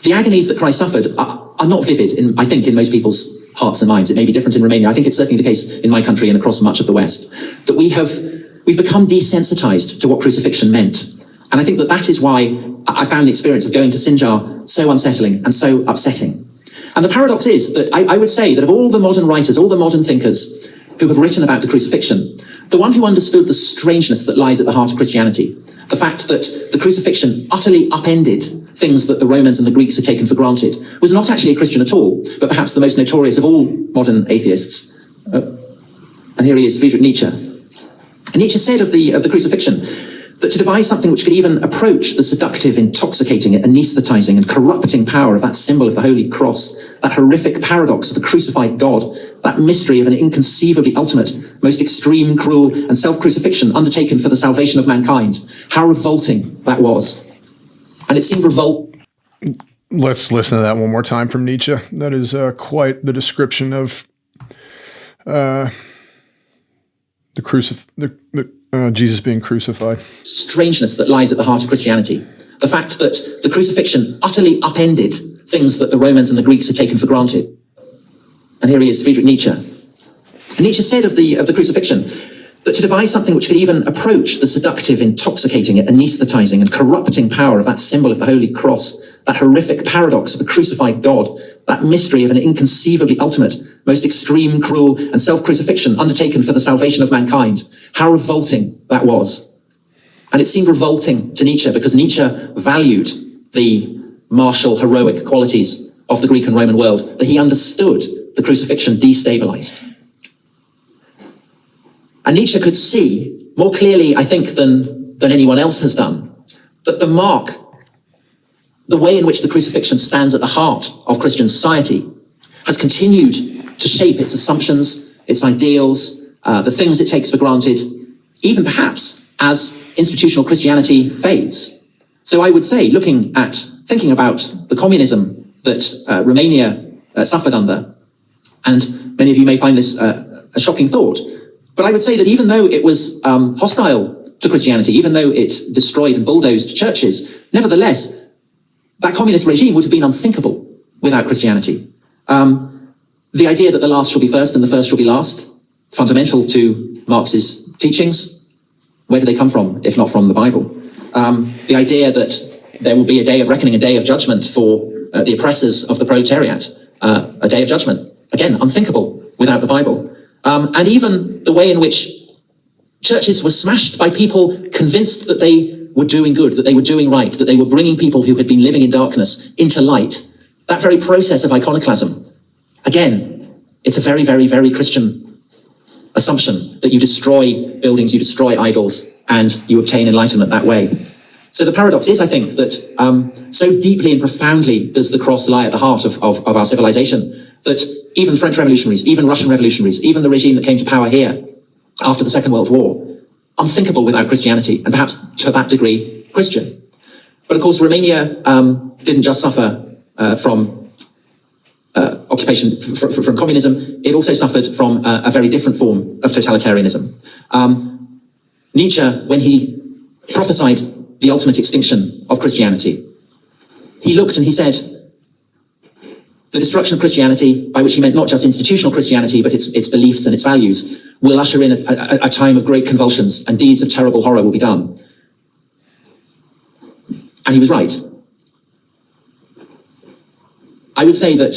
the agonies that Christ suffered are not vivid, I think, in most people's hearts and minds. It may be different in Romania. I think it's certainly the case in my country and across much of the West, that we've become desensitized to what crucifixion meant. And I think that is why I found the experience of going to Sinjar so unsettling and so upsetting. And the paradox is that I would say that of all the modern writers, all the modern thinkers who have written about the crucifixion, the one who understood the strangeness that lies at the heart of Christianity, the fact that the crucifixion utterly upended things that the Romans and the Greeks had taken for granted, was not actually a Christian at all, but perhaps the most notorious of all modern atheists. And here he is, Friedrich Nietzsche. And Nietzsche said of the crucifixion that to devise something which could even approach the seductive, intoxicating, anesthetizing, and corrupting power of that symbol of the Holy Cross, that horrific paradox of the crucified God, that mystery of an inconceivably ultimate, most extreme, cruel, and self-crucifixion undertaken for the salvation of mankind, how revolting that was. And it seemed Let's listen to that one more time from Nietzsche. That is quite the description of Jesus being crucified. Strangeness that lies at the heart of Christianity. The fact that the crucifixion utterly upended things that the Romans and the Greeks had taken for granted. And here he is, Friedrich Nietzsche. And Nietzsche said of the crucifixion that to devise something which could even approach the seductive, intoxicating, anesthetizing, and corrupting power of that symbol of the Holy Cross, that horrific paradox of the crucified God, that mystery of an inconceivably ultimate, most extreme, cruel, and self-crucifixion undertaken for the salvation of mankind, how revolting that was. And it seemed revolting to Nietzsche because Nietzsche valued the martial, heroic qualities of the Greek and Roman world, that he understood the crucifixion destabilized. And Nietzsche could see more clearly, I think, than anyone else has done, that the way in which the crucifixion stands at the heart of Christian society has continued to shape its assumptions, its ideals, the things it takes for granted, even perhaps as institutional Christianity fades. So I would say, thinking about the communism that Romania suffered under, and many of you may find this a shocking thought, but I would say that even though it was hostile to Christianity, even though it destroyed and bulldozed churches, nevertheless, that communist regime would have been unthinkable without Christianity. The idea that the last shall be first and the first shall be last, fundamental to Marx's teachings, where do they come from, if not from the Bible? The idea that there will be a day of reckoning, a day of judgment for the oppressors of the proletariat, a day of judgment, again, unthinkable without the Bible. And even the way in which churches were smashed by people convinced that they were doing good, that they were doing right, that they were bringing people who had been living in darkness into light. That very process of iconoclasm, again, it's a very, very, very Christian assumption that you destroy buildings, you destroy idols, and you obtain enlightenment that way. So the paradox is, I think, that so deeply and profoundly does the cross lie at the heart of our civilization, that even French revolutionaries, even Russian revolutionaries, even the regime that came to power here after the Second World War, unthinkable without Christianity, and perhaps to that degree, Christian. But of course, Romania didn't just suffer from occupation, from communism, it also suffered from a very different form of totalitarianism. Nietzsche, when he prophesied the ultimate extinction of Christianity, he looked and he said, the destruction of Christianity, by which he meant not just institutional Christianity, but its beliefs and its values, will usher in a time of great convulsions, and deeds of terrible horror will be done. And he was right. I would say that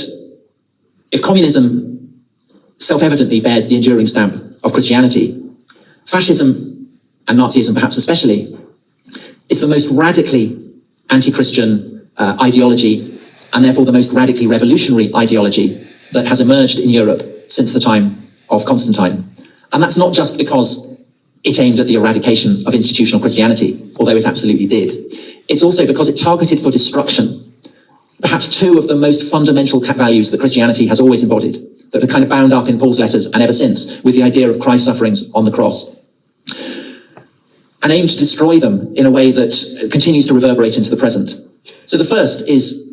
if communism self-evidently bears the enduring stamp of Christianity, fascism, and Nazism perhaps especially, is the most radically anti-Christian ideology, and therefore the most radically revolutionary ideology that has emerged in Europe since the time of Constantine. And that's not just because it aimed at the eradication of institutional Christianity, although it absolutely did. It's also because it targeted for destruction perhaps two of the most fundamental values that Christianity has always embodied, that are kind of bound up in Paul's letters and ever since with the idea of Christ's sufferings on the cross, and aimed to destroy them in a way that continues to reverberate into the present. So the first is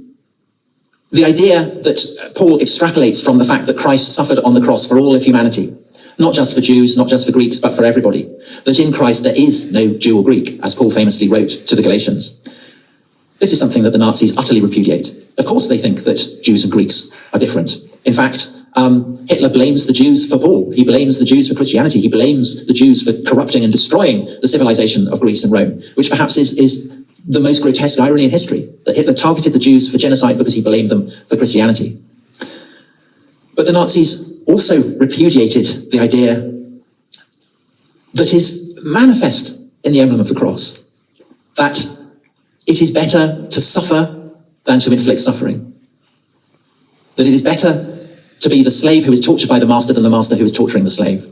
the idea that Paul extrapolates from the fact that Christ suffered on the cross for all of humanity, not just for Jews, not just for Greeks, but for everybody. That in Christ there is no Jew or Greek, as Paul famously wrote to the Galatians. This is something that the Nazis utterly repudiate. Of course they think that Jews and Greeks are different. In fact, Hitler blames the Jews for Paul. He blames the Jews for Christianity. He blames the Jews for corrupting and destroying the civilization of Greece and Rome, which perhaps is the most grotesque irony in history, that Hitler targeted the Jews for genocide because he blamed them for Christianity. But the Nazis also repudiated the idea that is manifest in the emblem of the cross, that it is better to suffer than to inflict suffering, that it is better to be the slave who is tortured by the master than the master who is torturing the slave,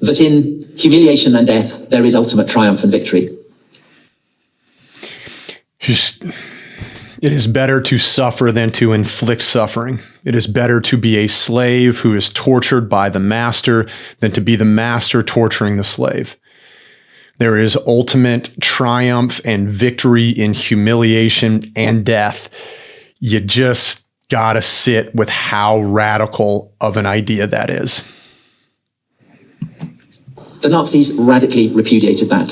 that in humiliation and death there is ultimate triumph and victory. It is better to suffer than to inflict suffering. It is better to be a slave who is tortured by the master than to be the master torturing the slave. There is ultimate triumph and victory in humiliation and death. You just gotta sit with how radical of an idea that is. The Nazis radically repudiated that.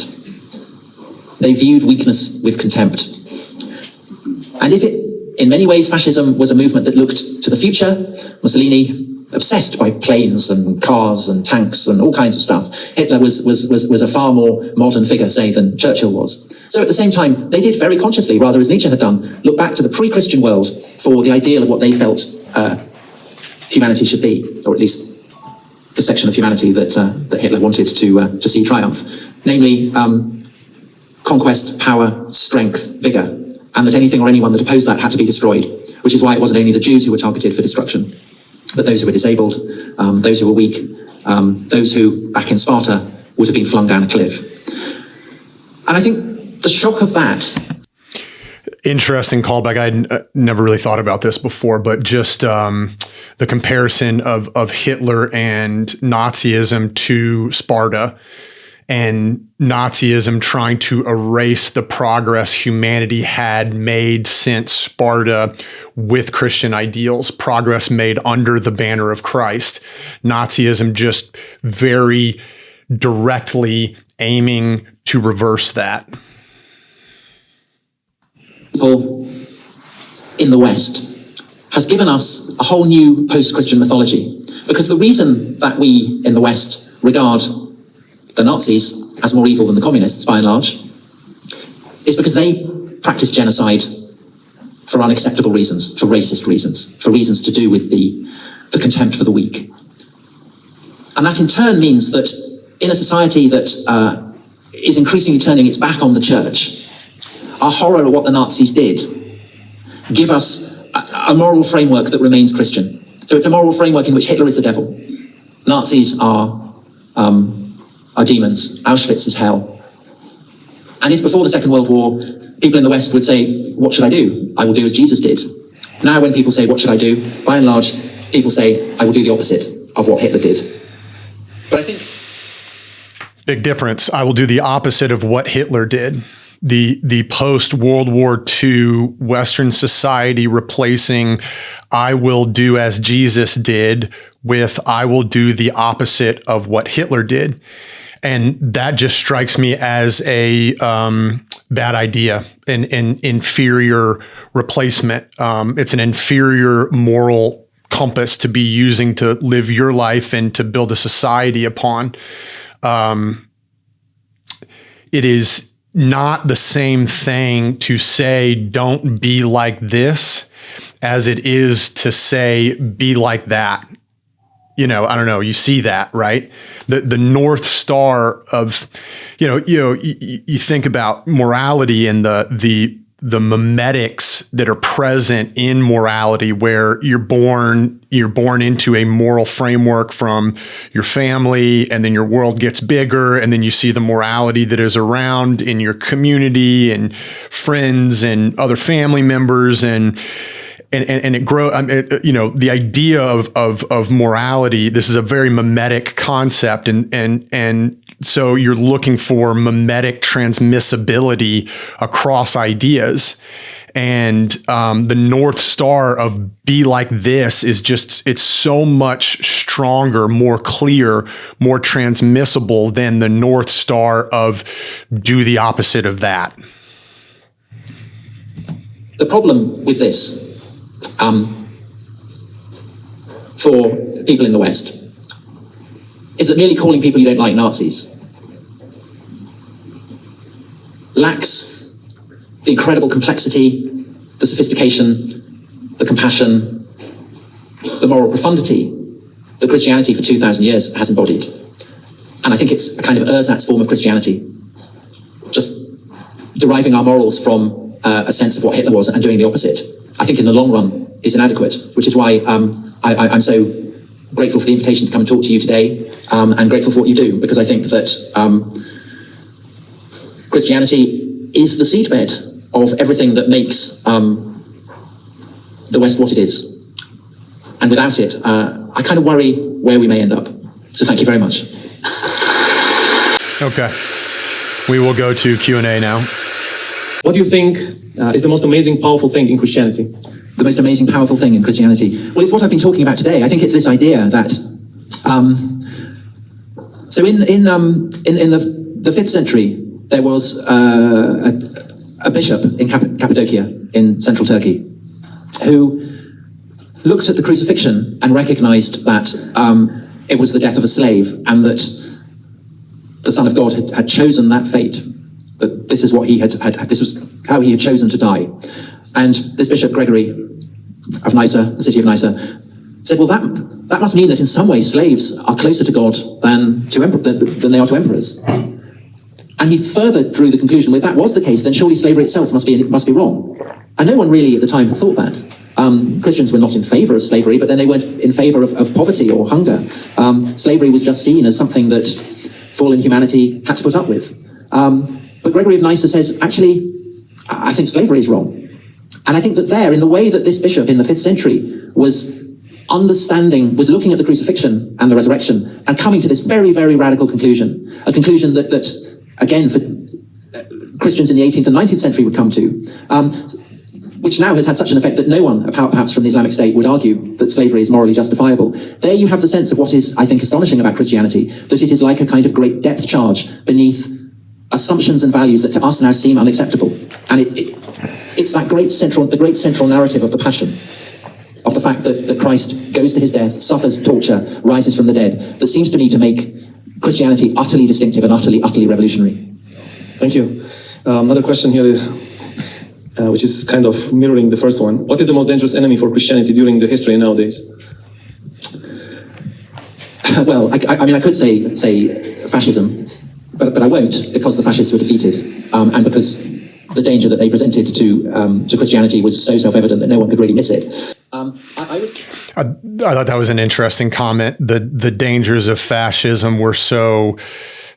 They viewed weakness with contempt. And if in many ways, fascism was a movement that looked to the future, Mussolini, obsessed by planes and cars and tanks and all kinds of stuff, Hitler was a far more modern figure, say, than Churchill was. So at the same time, they did very consciously, rather as Nietzsche had done, look back to the pre-Christian world for the ideal of what they felt humanity should be, or at least the section of humanity that Hitler wanted to see triumph, namely conquest, power, strength, vigor, and that anything or anyone that opposed that had to be destroyed, which is why it wasn't only the Jews who were targeted for destruction. but those who were disabled, those who were weak, those who, back in Sparta, would have been flung down a cliff. And I think the shock of that... Interesting callback. I'd never really thought about this before, but just the comparison of Hitler and Nazism to Sparta, and Nazism trying to erase the progress humanity had made since Sparta with Christian ideals, progress made under the banner of Christ. Nazism just very directly aiming to reverse that. People in the West has given us a whole new post-Christian mythology, because the reason that we in the West regard the Nazis as more evil than the communists by and large is because they practiced genocide for unacceptable reasons, for racist reasons, for reasons to do with the contempt for the weak. And that in turn means that in a society that is increasingly turning its back on the church, our horror of what the Nazis did give us a moral framework that remains Christian. So it's a moral framework in which Hitler is the devil, Nazis are demons, Auschwitz is hell. And if before the Second World War, people in the West would say, what should I do? I will do as Jesus did. Now when people say, what should I do? By and large, people say, I will do the opposite of what Hitler did. But I think... Big difference. I will do the opposite of what Hitler did. The post-World War II Western society replacing I will do as Jesus did with I will do the opposite of what Hitler did. And that just strikes me as a bad idea, an inferior replacement. It's an inferior moral compass to be using to live your life and to build a society upon. It is not the same thing to say, don't be like this, as it is to say, be like that. I don't know, you see that, right? The North Star of, you think about morality and the mimetics that are present in morality, where you're born into a moral framework from your family, and then your world gets bigger, and then you see the morality that is around in your community and friends and other family members, and it grows. The idea of morality. This is a very mimetic concept, and so you're looking for mimetic transmissibility across ideas. And the North Star of be like this is it's so much stronger, more clear, more transmissible than the North Star of do the opposite of that. The problem with this, for people in the West, is that merely calling people you don't like Nazis lacks the incredible complexity, the sophistication, the compassion, the moral profundity that Christianity for 2,000 years has embodied. And I think it's a kind of ersatz form of Christianity, just deriving our morals from a sense of what Hitler was and doing the opposite. I think in the long run is inadequate, which is why I'm so grateful for the invitation to come and talk to you today, and grateful for what you do, because I think that Christianity is the seedbed of everything that makes the West what it is. And without it, I kind of worry where we may end up. So thank you very much. Okay. We will go to Q&A now. What do you think is the most amazing, powerful thing in Christianity? The most amazing, powerful thing in Christianity? Well, it's what I've been talking about today. I think it's this idea that... so in the 5th century, there was a bishop in Cappadocia in central Turkey who looked at the crucifixion and recognized that it was the death of a slave, and that the Son of God had chosen that fate, that this is what he had this was how he had chosen to die. And this Bishop Gregory of Nyssa, the city of Nyssa, said, well, that must mean that in some way slaves are closer to God than they are to emperors. And he further drew the conclusion, well, if that was the case, then surely slavery itself must be wrong. And no one really at the time had thought that. Christians were not in favor of slavery, but then they weren't in favor of poverty or hunger. Slavery was just seen as something that fallen humanity had to put up with. But Gregory of Nyssa says, actually, I think slavery is wrong. And I think that there, in the way that this bishop in the 5th century was looking at the crucifixion and the resurrection and coming to this very, very radical conclusion, a conclusion that again, for Christians in the 18th and 19th century would come to, which now has had such an effect that no one, perhaps from the Islamic State, would argue that slavery is morally justifiable. There you have the sense of what is, I think, astonishing about Christianity, that it is like a kind of great depth charge beneath assumptions and values that to us now seem unacceptable. And it's that great central narrative of the Passion, of the fact that Christ goes to his death, suffers torture, rises from the dead, that seems to me to make Christianity utterly distinctive and utterly revolutionary. Thank you. Another question here, which is kind of mirroring the first one. What is the most dangerous enemy for Christianity during the history nowadays? Well, I mean, I could say fascism, but I won't, because the fascists were defeated, and because the danger that they presented to Christianity was so self-evident that no one could really miss it. I thought that was an interesting comment. The dangers of fascism were so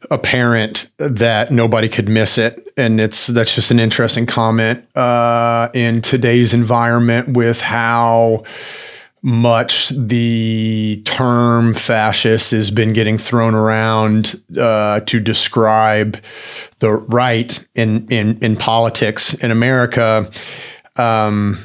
apparent that nobody could miss it, and that's just an interesting comment in today's environment with how much the term fascist has been getting thrown around to describe the right in politics in America. I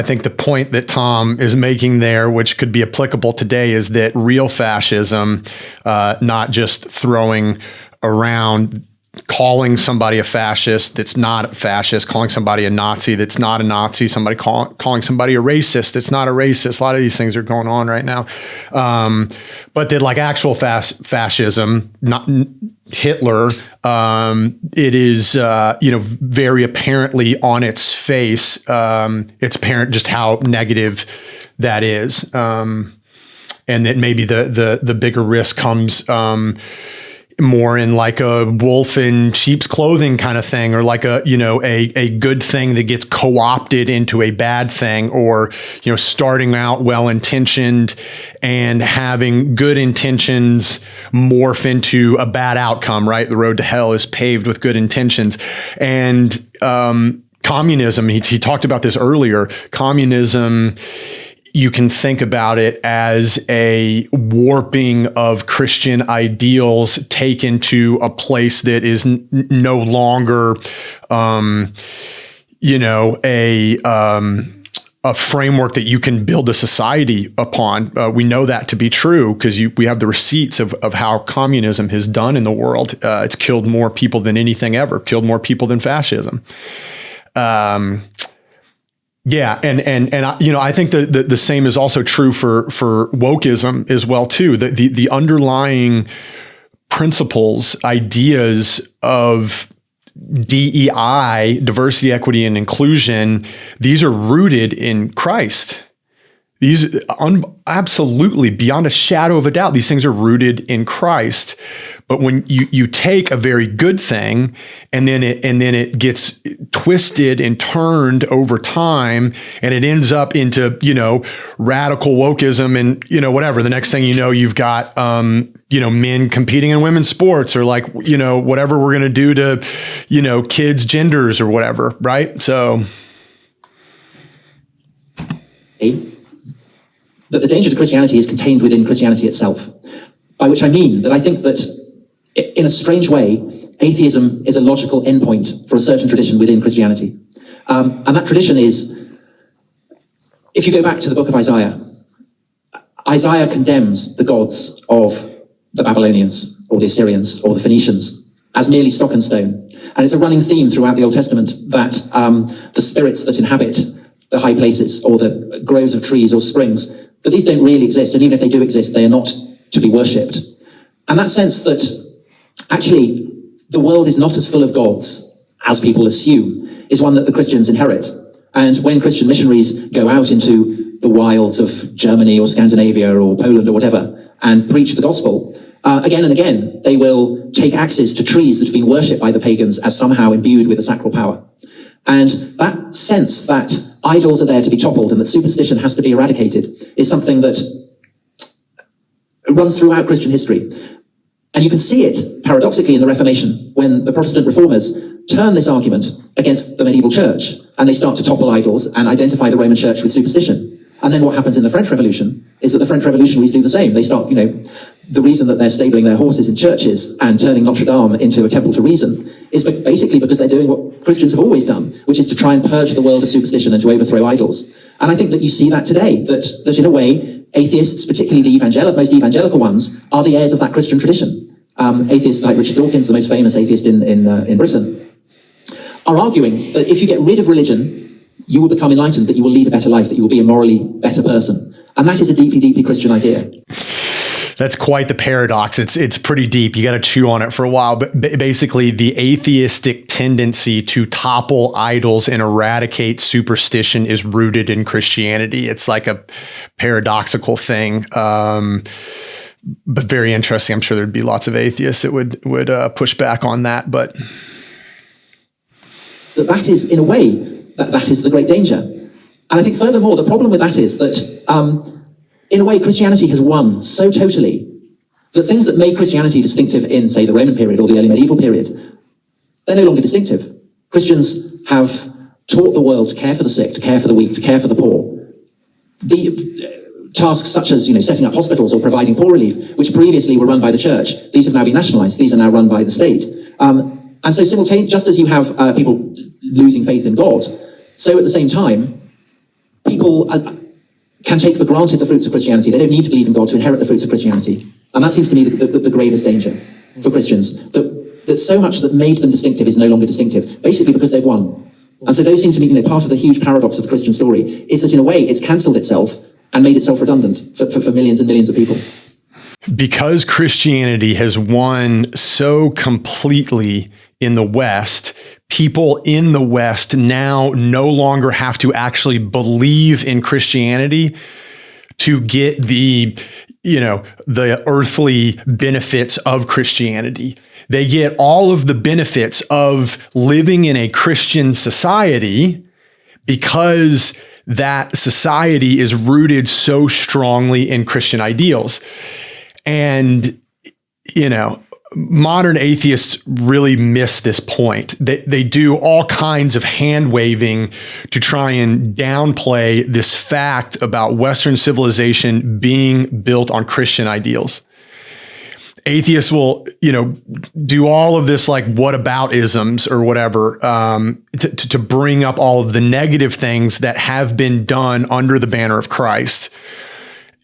think the point that Tom is making there, which could be applicable today, is that real fascism, not just throwing around calling somebody a fascist that's not a fascist, calling somebody a Nazi that's not a Nazi, somebody calling somebody a racist that's not a racist. A lot of these things are going on right now. But that like actual fascism, not Hitler, it is, very apparently on its face. It's apparent just how negative that is. And that maybe the bigger risk comes, more in like a wolf in sheep's clothing kind of thing, or like a good thing that gets co-opted into a bad thing, or, starting out well-intentioned and having good intentions morph into a bad outcome, right? The road to hell is paved with good intentions. And, communism, he talked about this earlier, communism, you can think about it as a warping of Christian ideals taken to a place that is no longer, a framework that you can build a society upon. We know that to be true because we have the receipts of how communism has done in the world. It's killed more people than anything ever, killed more people than fascism. Yeah, and I think the same is also true for wokeism as well too. The underlying principles, ideas of DEI, diversity, equity, and inclusion, these are rooted in Christ. These absolutely, beyond a shadow of a doubt, these things are rooted in Christ. But when you take a very good thing and then it gets twisted and turned over time, and it ends up into radical wokeism and whatever. The next thing you know, you've got men competing in women's sports, or like whatever we're gonna do to kids' genders or whatever, right? So. That the danger to Christianity is contained within Christianity itself, by which I mean that I think that, in a strange way, atheism is a logical endpoint for a certain tradition within Christianity. And that tradition is, if you go back to the book of Isaiah, Isaiah condemns the gods of the Babylonians, or the Assyrians, or the Phoenicians, as merely stock and stone. And it's a running theme throughout the Old Testament that the spirits that inhabit the high places, or the groves of trees or springs, that these don't really exist, and even if they do exist, they are not to be worshipped. And that sense that actually the world is not as full of gods as people assume is one that the Christians inherit. And when Christian missionaries go out into the wilds of Germany or Scandinavia or Poland or whatever and preach the gospel, again and again, they will take axes to trees that have been worshipped by the pagans as somehow imbued with a sacral power. And that sense that idols are there to be toppled and that superstition has to be eradicated is something that runs throughout Christian history. And you can see it paradoxically in the Reformation when the Protestant reformers turn this argument against the medieval church and they start to topple idols and identify the Roman church with superstition. And then what happens in the French Revolution is that the French revolutionaries do the same. They start, the reason that they're stabling their horses in churches and turning Notre Dame into a temple to reason is basically because they're doing what Christians have always done, which is to try and purge the world of superstition and to overthrow idols. And I think that you see that today, that in a way, atheists, particularly the most evangelical ones, are the heirs of that Christian tradition. Atheists like Richard Dawkins, the most famous atheist in Britain, are arguing that if you get rid of religion, you will become enlightened, that you will lead a better life, that you will be a morally better person. And that is a deeply, deeply Christian idea. That's quite the paradox. It's pretty deep. You got to chew on it for a while. But basically, the atheistic tendency to topple idols and eradicate superstition is rooted in Christianity. It's like a paradoxical thing. But very interesting. I'm sure there'd be lots of atheists that would push back on that. But that is, in a way, that is the great danger. And I think furthermore, the problem with that is that, in a way, Christianity has won so totally that things that made Christianity distinctive in, say, the Roman period or the early medieval period, they're no longer distinctive. Christians have taught the world to care for the sick, to care for the weak, to care for the poor. The tasks such as, setting up hospitals or providing poor relief, which previously were run by the church, these have now been nationalized. These are now run by the state. And so simultaneously, just as you have people losing faith in God, so at the same time, people can take for granted the fruits of Christianity. They don't need to believe in God to inherit the fruits of Christianity. And that seems to me the gravest danger for Christians, that so much that made them distinctive is no longer distinctive, basically because they've won. And so those seem to me, part of the huge paradox of the Christian story is that in a way it's cancelled itself and made itself redundant for millions and millions of people. Because Christianity has won so completely in the West, people in the West now no longer have to actually believe in Christianity to get the earthly benefits of Christianity. They get all of the benefits of living in a Christian society because that society is rooted so strongly in Christian ideals. And, modern atheists really miss this point. They do all kinds of hand waving to try and downplay this fact about Western civilization being built on Christian ideals. Atheists will, do all of this like whataboutisms or whatever to bring up all of the negative things that have been done under the banner of Christ.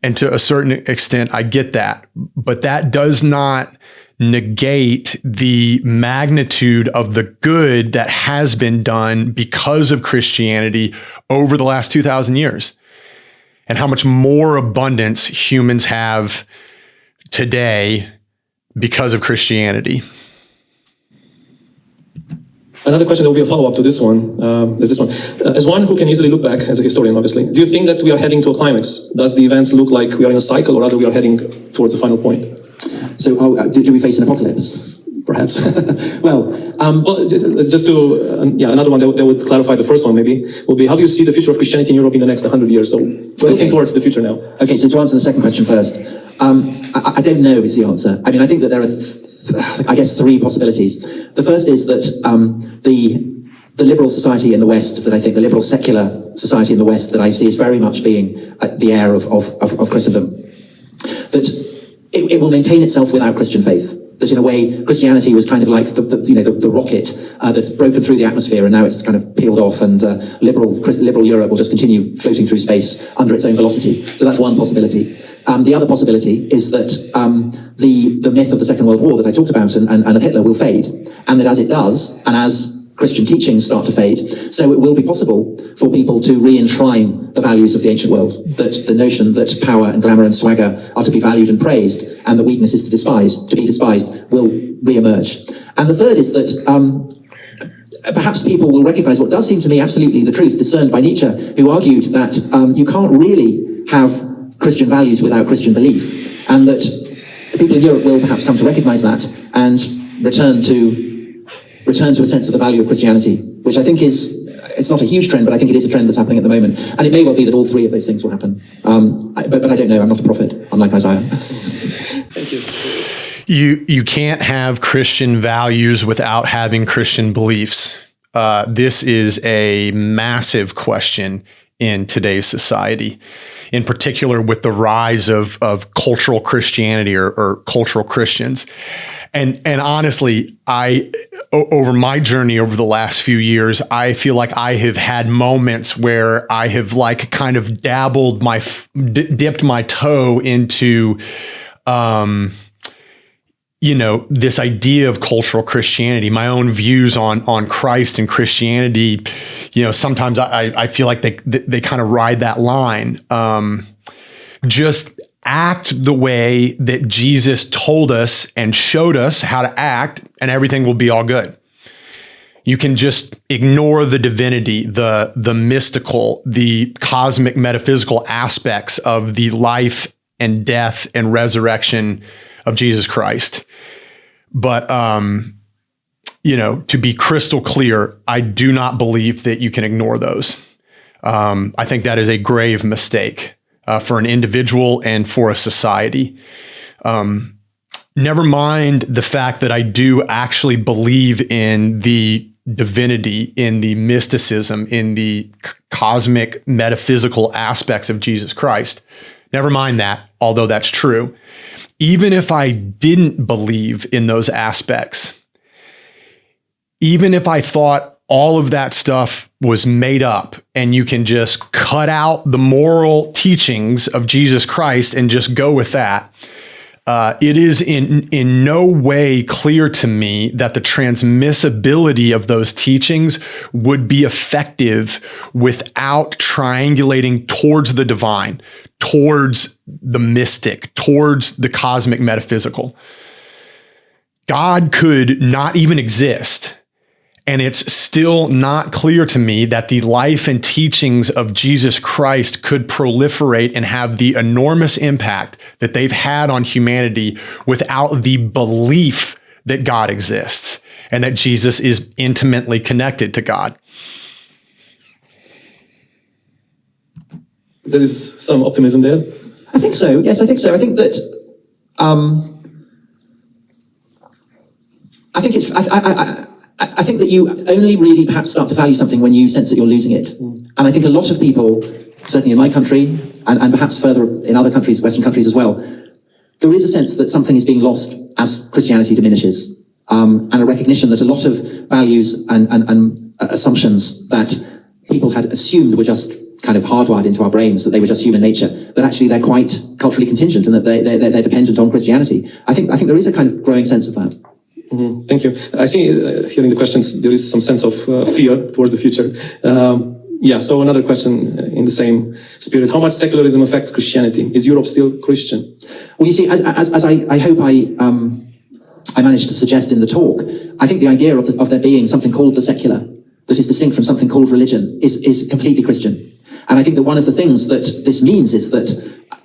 And to a certain extent, I get that. But that does not negate the magnitude of the good that has been done because of Christianity over the last 2,000 years, and how much more abundance humans have today because of Christianity. Another question that will be a follow-up to this one is this one. As one who can easily look back, as a historian, obviously, do you think that we are heading to a climax? Does the events look like we are in a cycle, or rather we are heading towards a final point? So, do we face an apocalypse? Perhaps. Well, just to, another one that would clarify the first one maybe, would be, how do you see the future of Christianity in Europe in the next 100 years? So we're looking towards the future now. Okay, so to answer the second question first, I don't know is the answer. I mean, I think that there are, three possibilities. The first is that the liberal society in the West, that I think the liberal secular society in the West that I see is very much being the heir of Christendom, that it will maintain itself without Christian faith. That in a way, Christianity was kind of like the rocket that's broken through the atmosphere, and now it's kind of peeled off, and liberal Europe will just continue floating through space under its own velocity. So that's one possibility. The other possibility is that the myth of the Second World War that I talked about and of Hitler will fade, and that as it does, and as Christian teachings start to fade, so it will be possible for people to re-enshrine the values of the ancient world, that the notion that power and glamour and swagger are to be valued and praised, and that weakness is to be despised, will re-emerge. And the third is that perhaps people will recognize what does seem to me absolutely the truth discerned by Nietzsche, who argued that you can't really have Christian values without Christian belief, and that people in Europe will perhaps come to recognize that and return to a sense of the value of Christianity, which I think is it's not a huge trend, but I think it is a trend that's happening at the moment. And it may well be that all three of those things will happen. But I don't know. I'm not a prophet, unlike Isaiah. Thank you. You can't have Christian values without having Christian beliefs. This is a massive question in today's society, in particular with the rise of cultural Christianity or cultural Christians. And honestly, over my journey over the last few years, I feel like I have had moments where I have like kind of dipped my toe into, this idea of cultural Christianity, my own views on Christ and Christianity. Sometimes I feel like they kind of ride that line. Just act the way that Jesus told us and showed us how to act, and everything will be all good. You can just ignore the divinity, the mystical, the cosmic metaphysical aspects of the life and death and resurrection of Jesus Christ. But, to be crystal clear, I do not believe that you can ignore those. I think that is a grave mistake for an individual and for a society. Never mind the fact that I do actually believe in the divinity, in the mysticism, in the cosmic metaphysical aspects of Jesus Christ. Never mind that, although that's true. Even if I didn't believe in those aspects, even if I thought all of that stuff was made up and you can just cut out the moral teachings of Jesus Christ and just go with that, it is in no way clear to me that the transmissibility of those teachings would be effective without triangulating towards the divine, towards the mystic, towards the cosmic metaphysical. God could not even exist, and it's still not clear to me that the life and teachings of Jesus Christ could proliferate and have the enormous impact that they've had on humanity without the belief that God exists and that Jesus is intimately connected to God. There is some optimism there. I think so. Yes, I think so. I think that I think that you only really perhaps start to value something when you sense that you're losing it. And I think a lot of people, certainly in my country, and perhaps further in other countries, Western countries as well, there is a sense that something is being lost as Christianity diminishes. And a recognition that a lot of values and assumptions that people had assumed were just kind of hardwired into our brains, that they were just human nature, that actually they're quite culturally contingent and that they're dependent on Christianity. I think there is a kind of growing sense of that. Mm-hmm. Thank you. I see, hearing the questions, there is some sense of fear towards the future. So another question in the same spirit. How much secularism affects Christianity? Is Europe still Christian? Well, you see, as I hope I managed to suggest in the talk, I think the idea of there being something called the secular that is distinct from something called religion is completely Christian. And I think that one of the things that this means is that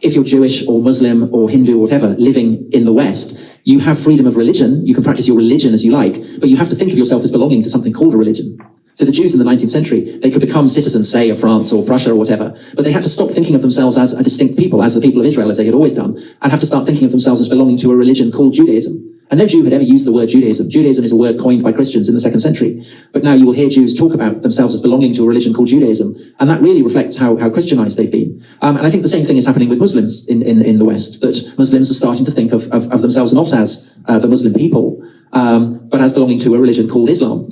if you're Jewish or Muslim or Hindu or whatever living in the West, you have freedom of religion. You can practice your religion as you like, but you have to think of yourself as belonging to something called a religion. So the Jews in the 19th century, they could become citizens, say, of France or Prussia or whatever, but they had to stop thinking of themselves as a distinct people, as the people of Israel, as they had always done, and have to start thinking of themselves as belonging to a religion called Judaism. And no Jew had ever used the word Judaism. Judaism is a word coined by Christians in the 2nd century. But now you will hear Jews talk about themselves as belonging to a religion called Judaism. And that really reflects how Christianized they've been. And I think the same thing is happening with Muslims in the West, that Muslims are starting to think of themselves not as the Muslim people, but as belonging to a religion called Islam.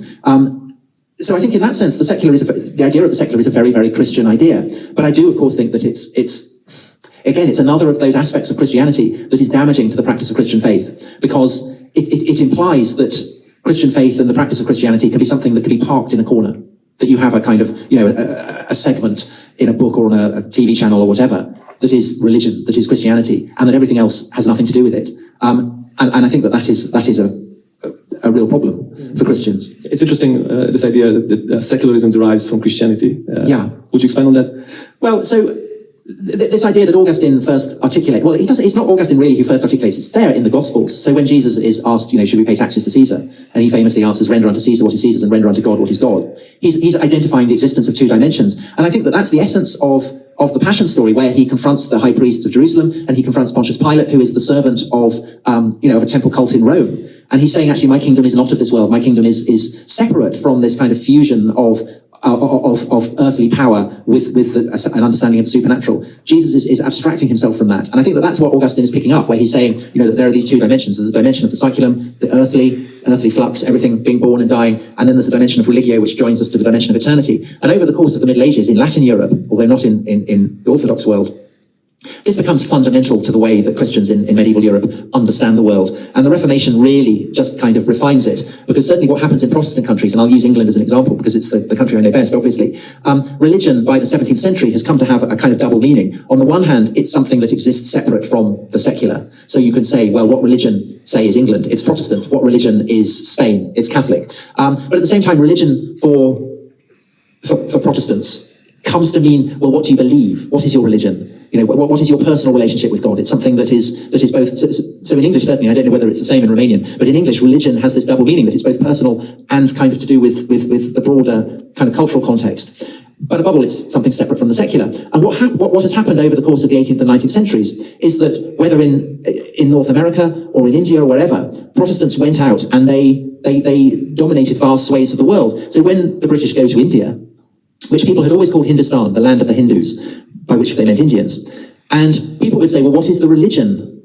So I think in that sense, the idea of the secular is a very, very Christian idea. But I do, of course, think that it's another of those aspects of Christianity that is damaging to the practice of Christian faith, because it implies that Christian faith and the practice of Christianity can be something that can be parked in a corner, that you have a kind of, a segment in a book or on a TV channel or whatever that is religion, that is Christianity, and that everything else has nothing to do with it. And I think that is a real problem for Christians. It's interesting, this idea that secularism derives from Christianity. Yeah. Would you expand on that? Well, so this idea that Augustine first articulates, well, it's not Augustine really who first articulates, it's there in the Gospels. So when Jesus is asked, should we pay taxes to Caesar? And he famously answers, render unto Caesar what is Caesar's and render unto God what is God. He's identifying the existence of two dimensions. And I think that that's the essence of the Passion story, where he confronts the high priests of Jerusalem and he confronts Pontius Pilate, who is the servant of a temple cult in Rome. And he's saying, actually, my kingdom is not of this world. My kingdom is separate from this kind of fusion of earthly power with an understanding of the supernatural. Jesus is abstracting himself from that. And I think that that's what Augustine is picking up, where he's saying, that there are these two dimensions. There's a dimension of the cyclum, the earthly flux, everything being born and dying. And then there's a dimension of religio, which joins us to the dimension of eternity. And over the course of the Middle Ages in Latin Europe, although not in the Orthodox world, this becomes fundamental to the way that Christians in medieval Europe understand the world. And the Reformation really just kind of refines it. Because certainly what happens in Protestant countries, and I'll use England as an example because it's the country I know best, obviously, religion by the 17th century has come to have a kind of double meaning. On the one hand, it's something that exists separate from the secular. So you could say, well, what religion, say, is England? It's Protestant. What religion is Spain? It's Catholic. But at the same time, religion for Protestants comes to mean, well, what do you believe? What is your religion? What is your personal relationship with God? It's something that is both, so in English, certainly, I don't know whether it's the same in Romanian, but in English, religion has this double meaning that it's both personal and kind of to do with the broader kind of cultural context. But above all, it's something separate from the secular. And what has happened over the course of the 18th and 19th centuries is that whether in North America or in India or wherever, Protestants went out and they dominated vast swathes of the world. So when the British go to India, which people had always called Hindustan, the land of the Hindus, by which they meant Indians. And people would say, well, what is the religion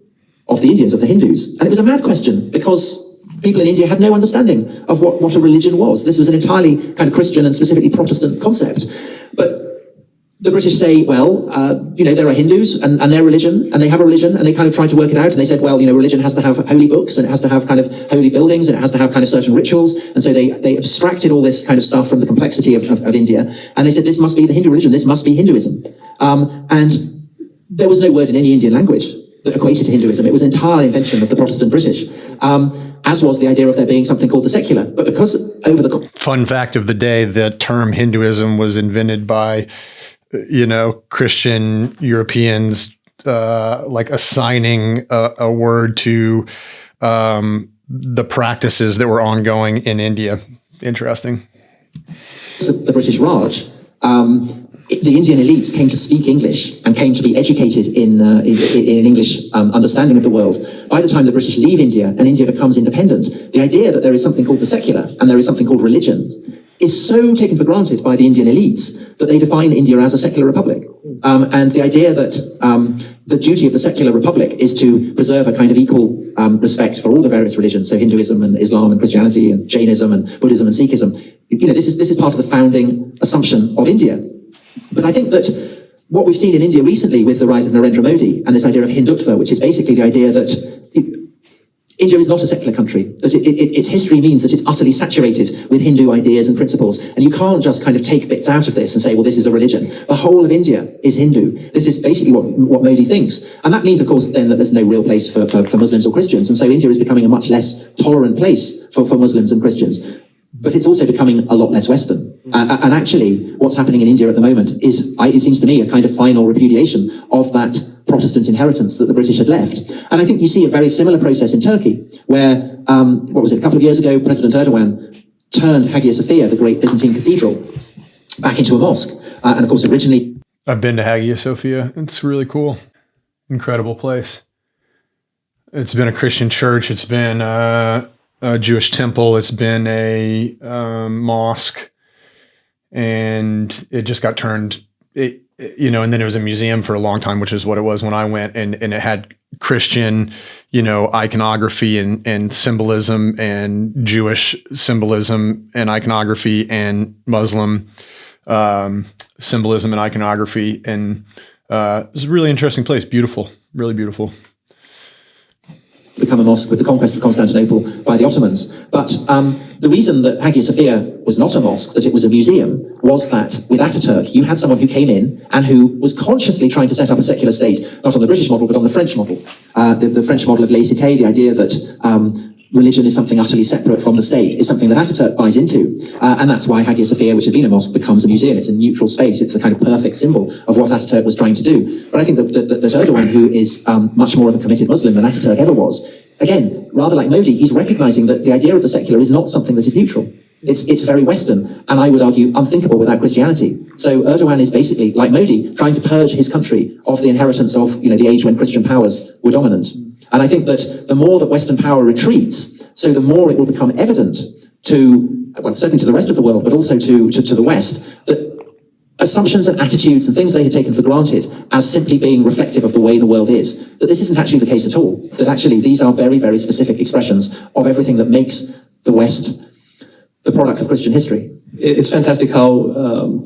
of the Indians, of the Hindus? And it was a mad question, because people in India had no understanding of what a religion was. This was an entirely kind of Christian and specifically Protestant concept. But the British say, well, there are Hindus and their religion, and they have a religion, and they kind of tried to work it out, and they said, well, religion has to have holy books, and it has to have kind of holy buildings, and it has to have kind of certain rituals, and so they abstracted all this kind of stuff from the complexity of India, and they said, this must be the Hindu religion, this must be Hinduism. And there was no word in any Indian language that equated to Hinduism. It was an entire invention of the Protestant British, as was the idea of there being something called the secular. But because over the... Fun fact of the day, the term Hinduism was invented by Christian Europeans, like assigning a word to the practices that were ongoing in India. Interesting. The British Raj, the Indian elites came to speak English and came to be educated in English understanding of the world. By the time the British leave India and India becomes independent, the idea that there is something called the secular and there is something called religion is so taken for granted by the Indian elites that they define India as a secular republic. And the idea that the duty of the secular republic is to preserve a kind of equal respect for all the various religions, so Hinduism and Islam and Christianity and Jainism and Buddhism and Sikhism, this is part of the founding assumption of India. But I think that what we've seen in India recently with the rise of Narendra Modi and this idea of Hindutva, which is basically the idea that India is not a secular country, that its history means that it's utterly saturated with Hindu ideas and principles, and you can't just kind of take bits out of this and say, well, this is a religion. The whole of India is Hindu. This is basically what Modi thinks. And that means, of course, then that there's no real place for Muslims or Christians, and so India is becoming a much less tolerant place for Muslims and Christians. But it's also becoming a lot less Western. And actually, what's happening in India at the moment is, it seems to me, a kind of final repudiation of that Protestant inheritance that the British had left. And I think you see a very similar process in Turkey, where, a couple of years ago, President Erdogan turned Hagia Sophia, the great Byzantine cathedral, back into a mosque. And of course, originally... I've been to Hagia Sophia. It's really cool. Incredible place. It's been a Christian church. It's been a Jewish temple. It's been a mosque. And it just got turned... and then it was a museum for a long time, which is what it was when I went, and it had Christian, iconography and symbolism, and Jewish symbolism and iconography, and Muslim symbolism and iconography. And it was a really interesting place. Beautiful, really beautiful. Become a mosque with the conquest of Constantinople by the Ottomans. But the reason that Hagia Sophia was not a mosque, that it was a museum, was that with Ataturk, you had someone who came in and who was consciously trying to set up a secular state, not on the British model, but on the French model. The French model of laïcité, the idea that religion is something utterly separate from the state is something that Ataturk buys into. And that's why Hagia Sophia, which had been a mosque, becomes a museum. It's a neutral space. It's the kind of perfect symbol of what Ataturk was trying to do. But I think that Erdogan, who is much more of a committed Muslim than Ataturk ever was, again, rather like Modi, he's recognizing that the idea of the secular is not something that is neutral. It's very Western, and I would argue unthinkable without Christianity. So Erdogan is basically, like Modi, trying to purge his country of the inheritance of, the age when Christian powers were dominant. And I think that the more that Western power retreats, so the more it will become evident to, well, certainly to the rest of the world, but also to the West, that assumptions and attitudes and things they had taken for granted as simply being reflective of the way the world is, that this isn't actually the case at all. That actually these are very, very specific expressions of everything that makes the West the product of Christian history. It's fantastic how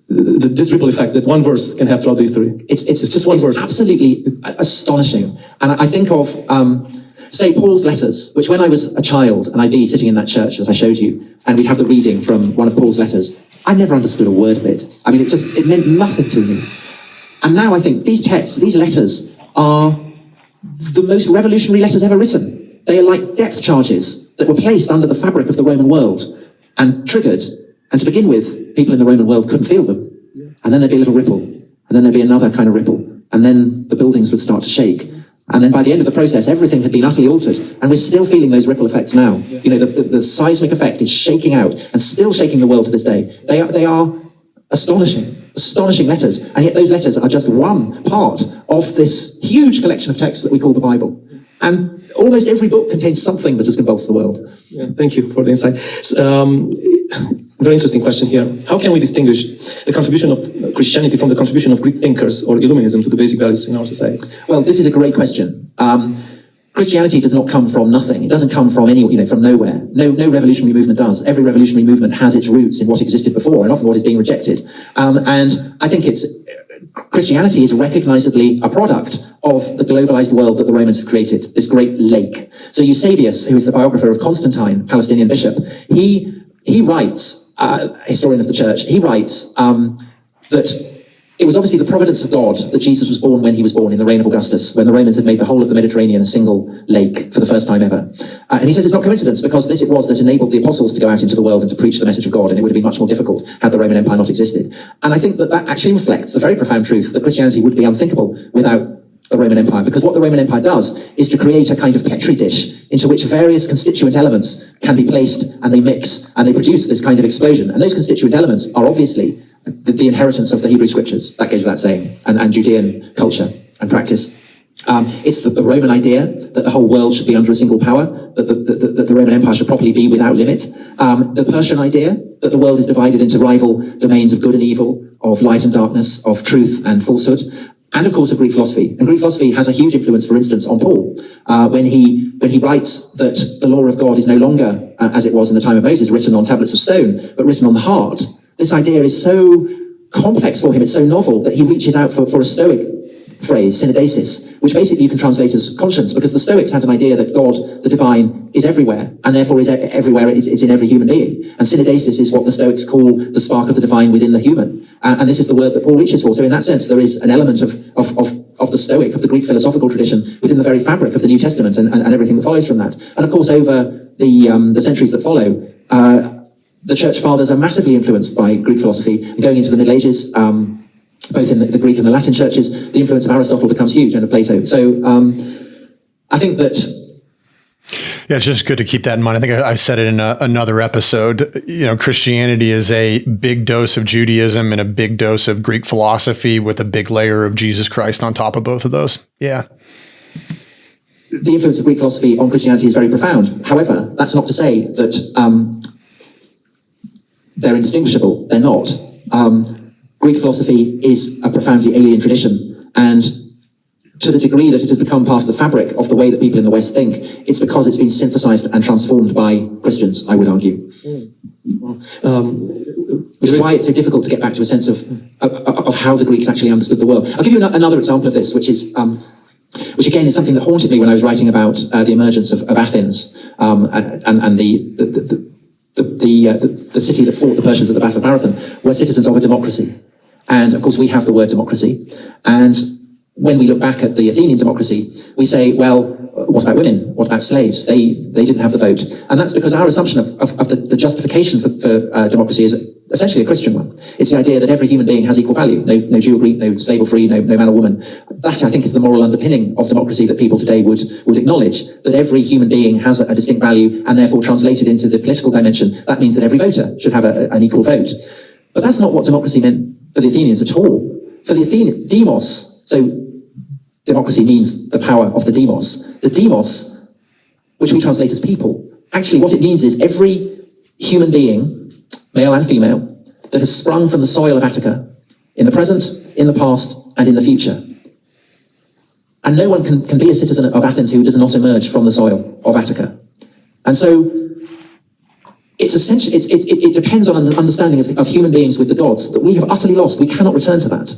this ripple effect that one verse can have throughout the history. It's just one verse. Absolutely astonishing. And I think of, say, Paul's letters, which when I was a child and I'd be sitting in that church that I showed you, and we'd have the reading from one of Paul's letters, I never understood a word of it. I mean, it meant nothing to me. And now I think these texts, these letters are the most revolutionary letters ever written. They are like depth charges that were placed under the fabric of the Roman world and triggered. And to begin with, people in the Roman world couldn't feel them. And then there'd be a little ripple. And then there'd be another kind of ripple. And then the buildings would start to shake. And then by the end of the process, everything had been utterly altered. And we're still feeling those ripple effects now. The seismic effect is shaking out and still shaking the world to this day. They are astonishing letters. And yet those letters are just one part of this huge collection of texts that we call the Bible. And almost every book contains something that has convulsed the world. Yeah, thank you for the insight. Very interesting question here. How can we distinguish the contribution of Christianity from the contribution of Greek thinkers or Illuminism to the basic values in our society? Well, this is a great question. Christianity does not come from nothing. It doesn't come from from nowhere. No revolutionary movement does. Every revolutionary movement has its roots in what existed before and often what is being rejected. And I think Christianity is recognizably a product of the globalized world that the Romans have created, this great lake. So Eusebius, who is the biographer of Constantine, Palestinian bishop, he writes, historian of the church, he writes that it was obviously the providence of God that Jesus was born when he was born in the reign of Augustus, when the Romans had made the whole of the Mediterranean a single lake for the first time ever. And he says it's not coincidence, because this it was that enabled the apostles to go out into the world and to preach the message of God, and it would have been much more difficult had the Roman Empire not existed. And I think that actually reflects the very profound truth that Christianity would be unthinkable without the Roman Empire, because what the Roman Empire does is to create a kind of petri dish into which various constituent elements can be placed, and they mix, and they produce this kind of explosion. And those constituent elements are obviously the inheritance of the Hebrew scriptures, that goes without saying, and Judean culture and practice. It's the Roman idea that the whole world should be under a single power, that the Roman Empire should properly be without limit. The Persian idea that the world is divided into rival domains of good and evil, of light and darkness, of truth and falsehood. And of course of Greek philosophy. And Greek philosophy has a huge influence, for instance, on Paul, when he writes that the law of God is no longer, as it was in the time of Moses, written on tablets of stone, but written on the heart. This idea is so complex for him, it's so novel, that he reaches out for a Stoic phrase, synodesis, which basically you can translate as conscience, because the Stoics had an idea that God, the divine, is everywhere, and therefore is everywhere, it's in every human being. And synodesis is what the Stoics call the spark of the divine within the human. And this is the word that Paul reaches for. So in that sense, there is an element of the Stoic, of the Greek philosophical tradition, within the very fabric of the New Testament and everything that follows from that. And of course, over the centuries that follow, the church fathers are massively influenced by Greek philosophy. And going into the Middle Ages, both in the Greek and the Latin churches, the influence of Aristotle becomes huge, and of Plato. So I think that... Yeah, it's just good to keep that in mind. I think I said it in another episode. Christianity is a big dose of Judaism and a big dose of Greek philosophy with a big layer of Jesus Christ on top of both of those. Yeah. The influence of Greek philosophy on Christianity is very profound. However, that's not to say that they're indistinguishable. They're not. Greek philosophy is a profoundly alien tradition, and to the degree that it has become part of the fabric of the way that people in the West think, it's because it's been synthesized and transformed by Christians, I would argue. Which is why it's so difficult to get back to a sense of how the Greeks actually understood the world. I'll give you another example of this, which again is something that haunted me when I was writing about the emergence of Athens and the city that fought the Persians at the Battle of Marathon were citizens of a democracy. And of course we have the word democracy. And when we look back at the Athenian democracy, we say, well, what about women? What about slaves? They didn't have the vote. And that's because our assumption of the justification for democracy is essentially a Christian one. It's the idea that every human being has equal value. No Jew or Greek, no slave or free, no man or woman. That, I think, is the moral underpinning of democracy that people today would acknowledge, that every human being has a distinct value, and therefore translated into the political dimension, that means that every voter should have an equal vote. But that's not what democracy meant for the Athenians at all. For the Athenians, demos, so democracy means the power of the demos. The demos, which we translate as people, actually what it means is every human being, male and female, that has sprung from the soil of Attica, in the present, in the past, and in the future. And no one can be a citizen of Athens who does not emerge from the soil of Attica. And so it's essentially, it depends on an understanding of human beings with the gods that we have utterly lost. We cannot return to that.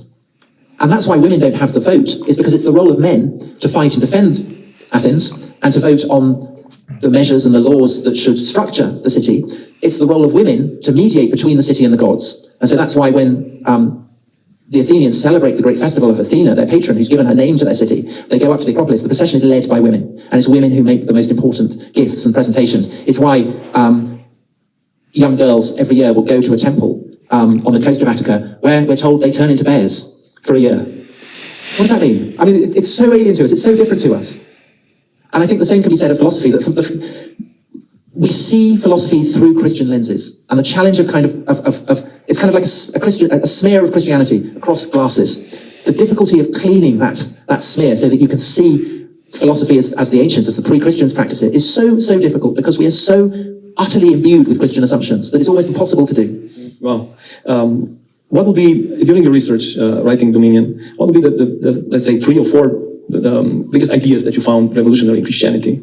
And that's why women don't have the vote, is because it's the role of men to fight and defend Athens and to vote on the measures and the laws that should structure the city. It's the role of women to mediate between the city and the gods. And so that's why when the Athenians celebrate the great festival of Athena, their patron, who's given her name to their city, they go up to the Acropolis. The procession is led by women, and it's women who make the most important gifts and presentations. It's why young girls every year will go to a temple on the coast of Attica, where we're told they turn into bears for a year. What does that mean? I mean, it's so alien to us. It's so different to us. And I think the same can be said of philosophy, that we see philosophy through Christian lenses. And the challenge of it's kind of like a smear of Christianity across glasses. The difficulty of cleaning that smear so that you can see philosophy as the ancients, as the pre-Christians practiced it, is so difficult, because we are so utterly imbued with Christian assumptions that it's almost impossible to do. Wow. What will be, during your research, writing Dominion, what will be the let's say 3 or 4 the biggest ideas that you found revolutionary in Christianity?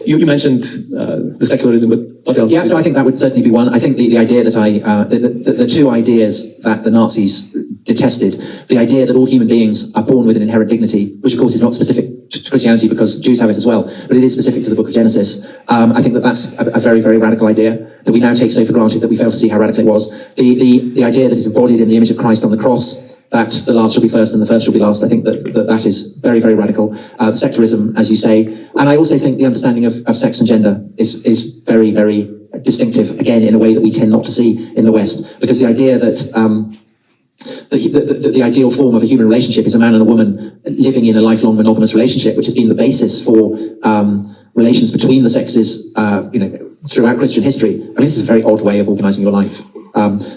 You mentioned the secularism, but what else? Yeah, so I think that would certainly be one. I think the idea that the two ideas that the Nazis detested, the idea that all human beings are born with an inherent dignity, which of course is not specific to Christianity because Jews have it as well, but it is specific to the book of Genesis. I think that's a very, very radical idea that we now take so for granted that we fail to see how radical it was. The idea that is embodied in the image of Christ on the cross, that the last shall be first and the first shall be last. I think that is very, very radical. Secularism, as you say. And I also think the understanding of sex and gender is very, very distinctive, again, in a way that we tend not to see in the West. Because the idea that the ideal form of a human relationship is a man and a woman living in a lifelong monogamous relationship, which has been the basis for relations between the sexes, throughout Christian history. I mean, this is a very odd way of organizing your life.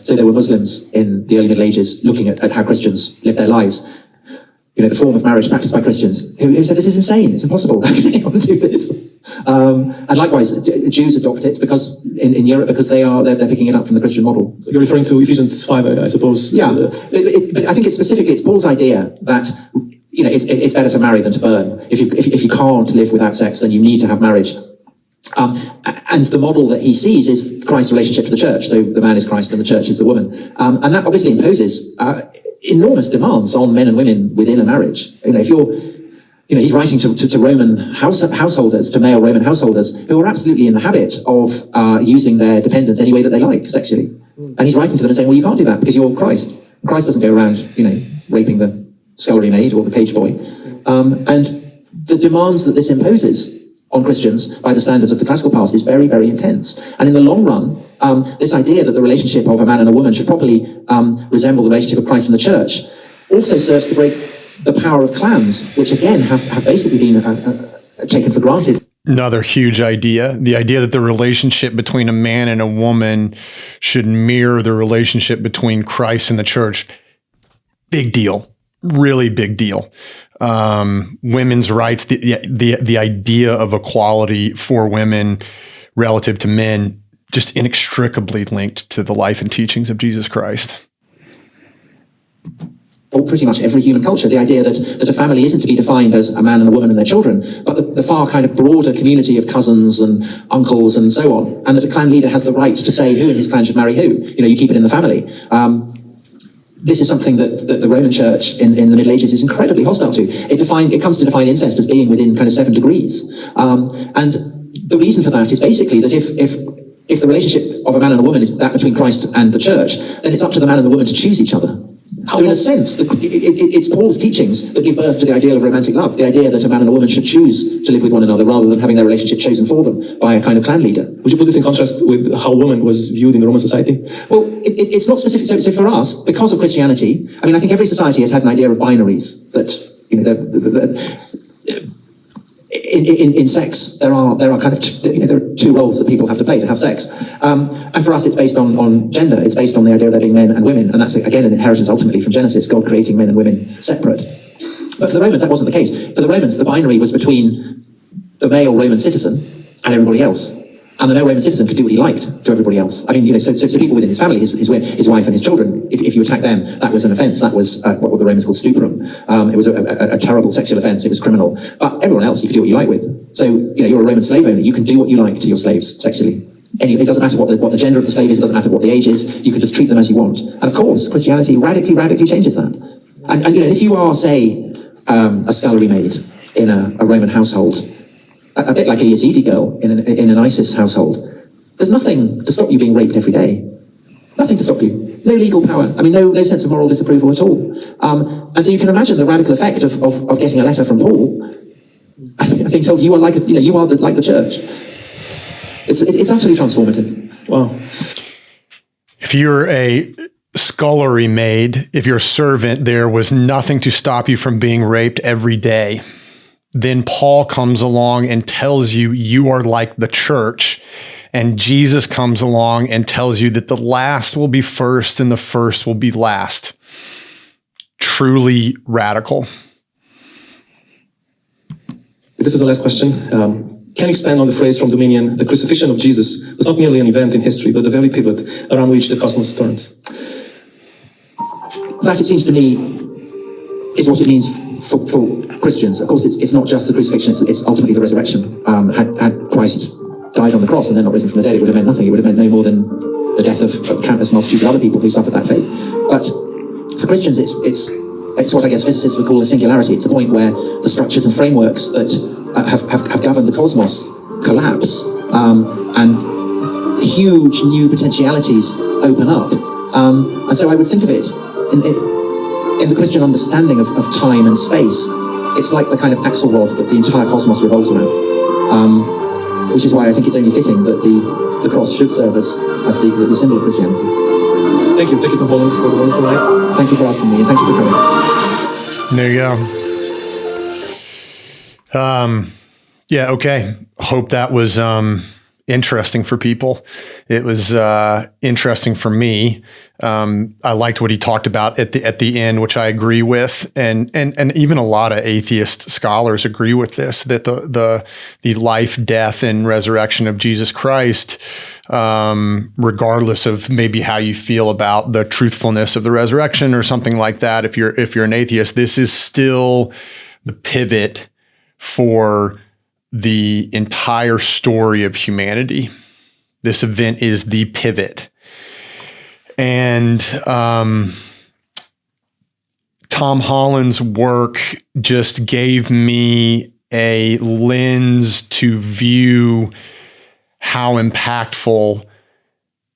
So there were Muslims in the early Middle Ages looking at how Christians lived their lives. The form of marriage practiced by Christians, who said, this is insane, it's impossible, how can anyone do this? And likewise, Jews adopt it because in Europe, because they're picking it up from the Christian model. So you're referring to Ephesians 5, I suppose. Yeah, but I think it's Paul's idea that it's better to marry than to burn. If you can't live without sex, then you need to have marriage. And the model that he sees is Christ's relationship to the church. So the man is Christ and the church is the woman. And that obviously imposes enormous demands on men and women within a marriage. If you're, he's writing to Roman householders, to male Roman householders, who are absolutely in the habit of using their dependents any way that they like sexually. And he's writing to them and saying, well, you can't do that because you're Christ. Christ doesn't go around, raping the scullery maid or the page boy. And the demands that this imposes on Christians by the standards of the classical past is very, very intense. And in the long run, this idea that the relationship of a man and a woman should properly resemble the relationship of Christ and the church also serves to break the power of clans, which again have basically been taken for granted. Another huge idea, the idea that the relationship between a man and a woman should mirror the relationship between Christ and the church. Big deal. Really big deal. Women's rights, the idea of equality for women relative to men, just inextricably linked to the life and teachings of Jesus Christ. Or pretty much every human culture, the idea that a family isn't to be defined as a man and a woman and their children, but the far kind of broader community of cousins and uncles and so on, and that a clan leader has the right to say who in his clan should marry who. You keep it in the family. This is something that the Roman Church in the Middle Ages is incredibly hostile to. It comes to define incest as being within kind of 7 degrees. And the reason for that is basically that if the relationship of a man and a woman is that between Christ and the church, then it's up to the man and the woman to choose each other. So in a sense, it's Paul's teachings that give birth to the ideal of romantic love, the idea that a man and a woman should choose to live with one another rather than having their relationship chosen for them by a kind of clan leader. Would you put this in contrast with how woman was viewed in the Roman society? Well, it's not specific. So for us, because of Christianity, I mean, I think every society has had an idea of binaries that, you know, in sex, there are kind of, there are two roles that people have to play to have sex. And for us, it's based on gender. It's based on the idea of there being men and women. And that's, again, an inheritance ultimately from Genesis, God creating men and women separate. But for the Romans, that wasn't the case. For the Romans, the binary was between the male Roman citizen and everybody else. And the male Roman citizen could do what he liked to everybody else. I mean, you know, so people within his family, his wife and his children, if you attack them, that was an offence. That was what the Romans called stuprum. It was a terrible sexual offence. It was criminal. But everyone else, you could do what you like with. So, you know, you're a Roman slave owner. You can do what you like to your slaves sexually. It doesn't matter what the gender of the slave is. It doesn't matter what the age is. You can just treat them as you want. And of course, Christianity radically changes that. And you know, if you are, say, a scullery maid in a Roman household, a bit like a Yazidi girl in an ISIS household, there's nothing to stop you being raped every day. Nothing to stop you. No legal power. I mean, no sense of moral disapproval at all. And so you can imagine the radical effect of getting a letter from Paul, being told you are like the church. It's absolutely transformative. Wow. If you're a scullery maid, if you're a servant, there was nothing to stop you from being raped every day. Then Paul comes along and tells you you are like the church. And Jesus comes along and tells you that the last will be first and the first will be last. Truly radical. This is the last question. Can you expand on the phrase from Dominion, the crucifixion of Jesus was not merely an event in history, but the very pivot around which the cosmos turns? That, it seems to me, is what it means for Christians. Of course, it's not just the crucifixion, it's ultimately the resurrection. Had Christ died on the cross and then not risen from the dead, it would have meant nothing. It would have meant no more than the death of countless multitudes of other people who suffered that fate. But for Christians, it's what I guess physicists would call a singularity. It's a point where the structures and frameworks that have governed the cosmos collapse, and huge new potentialities open up. And so I would think of it in the Christian understanding of time and space. It's like the kind of axelrod that the entire cosmos revolves around. Which is why I think it's only fitting that the cross should serve as the symbol of Christianity. Thank you, Tom Holland, for the wonderful night. Thank you for asking me, and thank you for coming. There you go. Yeah, okay. Hope that was interesting for people. It was interesting for me. I liked what he talked about at the end, which I agree with, and even a lot of atheist scholars agree with this, that the life, death, and resurrection of Jesus Christ, regardless of maybe how you feel about the truthfulness of the resurrection or something like that, if you're an atheist, this is still the pivot for the entire story of humanity. This event is the pivot. And Tom Holland's work just gave me a lens to view how impactful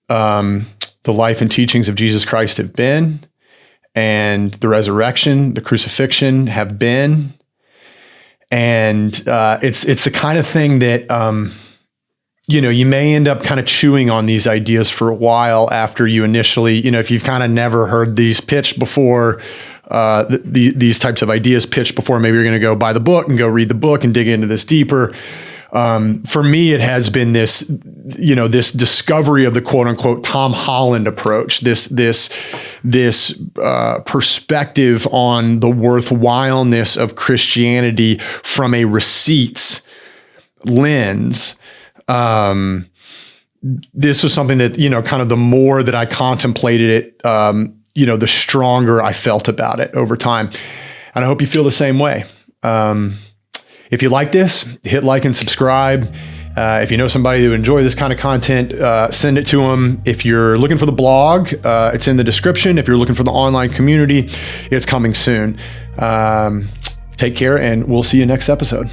the life and teachings of Jesus Christ have been, and the resurrection, the crucifixion have been. And it's the kind of thing that you may end up kind of chewing on these ideas for a while after you initially, if you've kind of never heard these pitched before, these types of ideas pitched before, maybe you're going to go buy the book and go read the book and dig into this deeper. For me, it has been this discovery of the quote unquote Tom Holland approach, this perspective on the worthwhileness of Christianity from a receipts lens. This was something that, kind of the more that I contemplated it, the stronger I felt about it over time. And I hope you feel the same way. If you like this, hit like and subscribe. If you know somebody who enjoy this kind of content, send it to them. If you're looking for the blog, it's in the description. If you're looking for the online community, it's coming soon. Take care, and we'll see you next episode.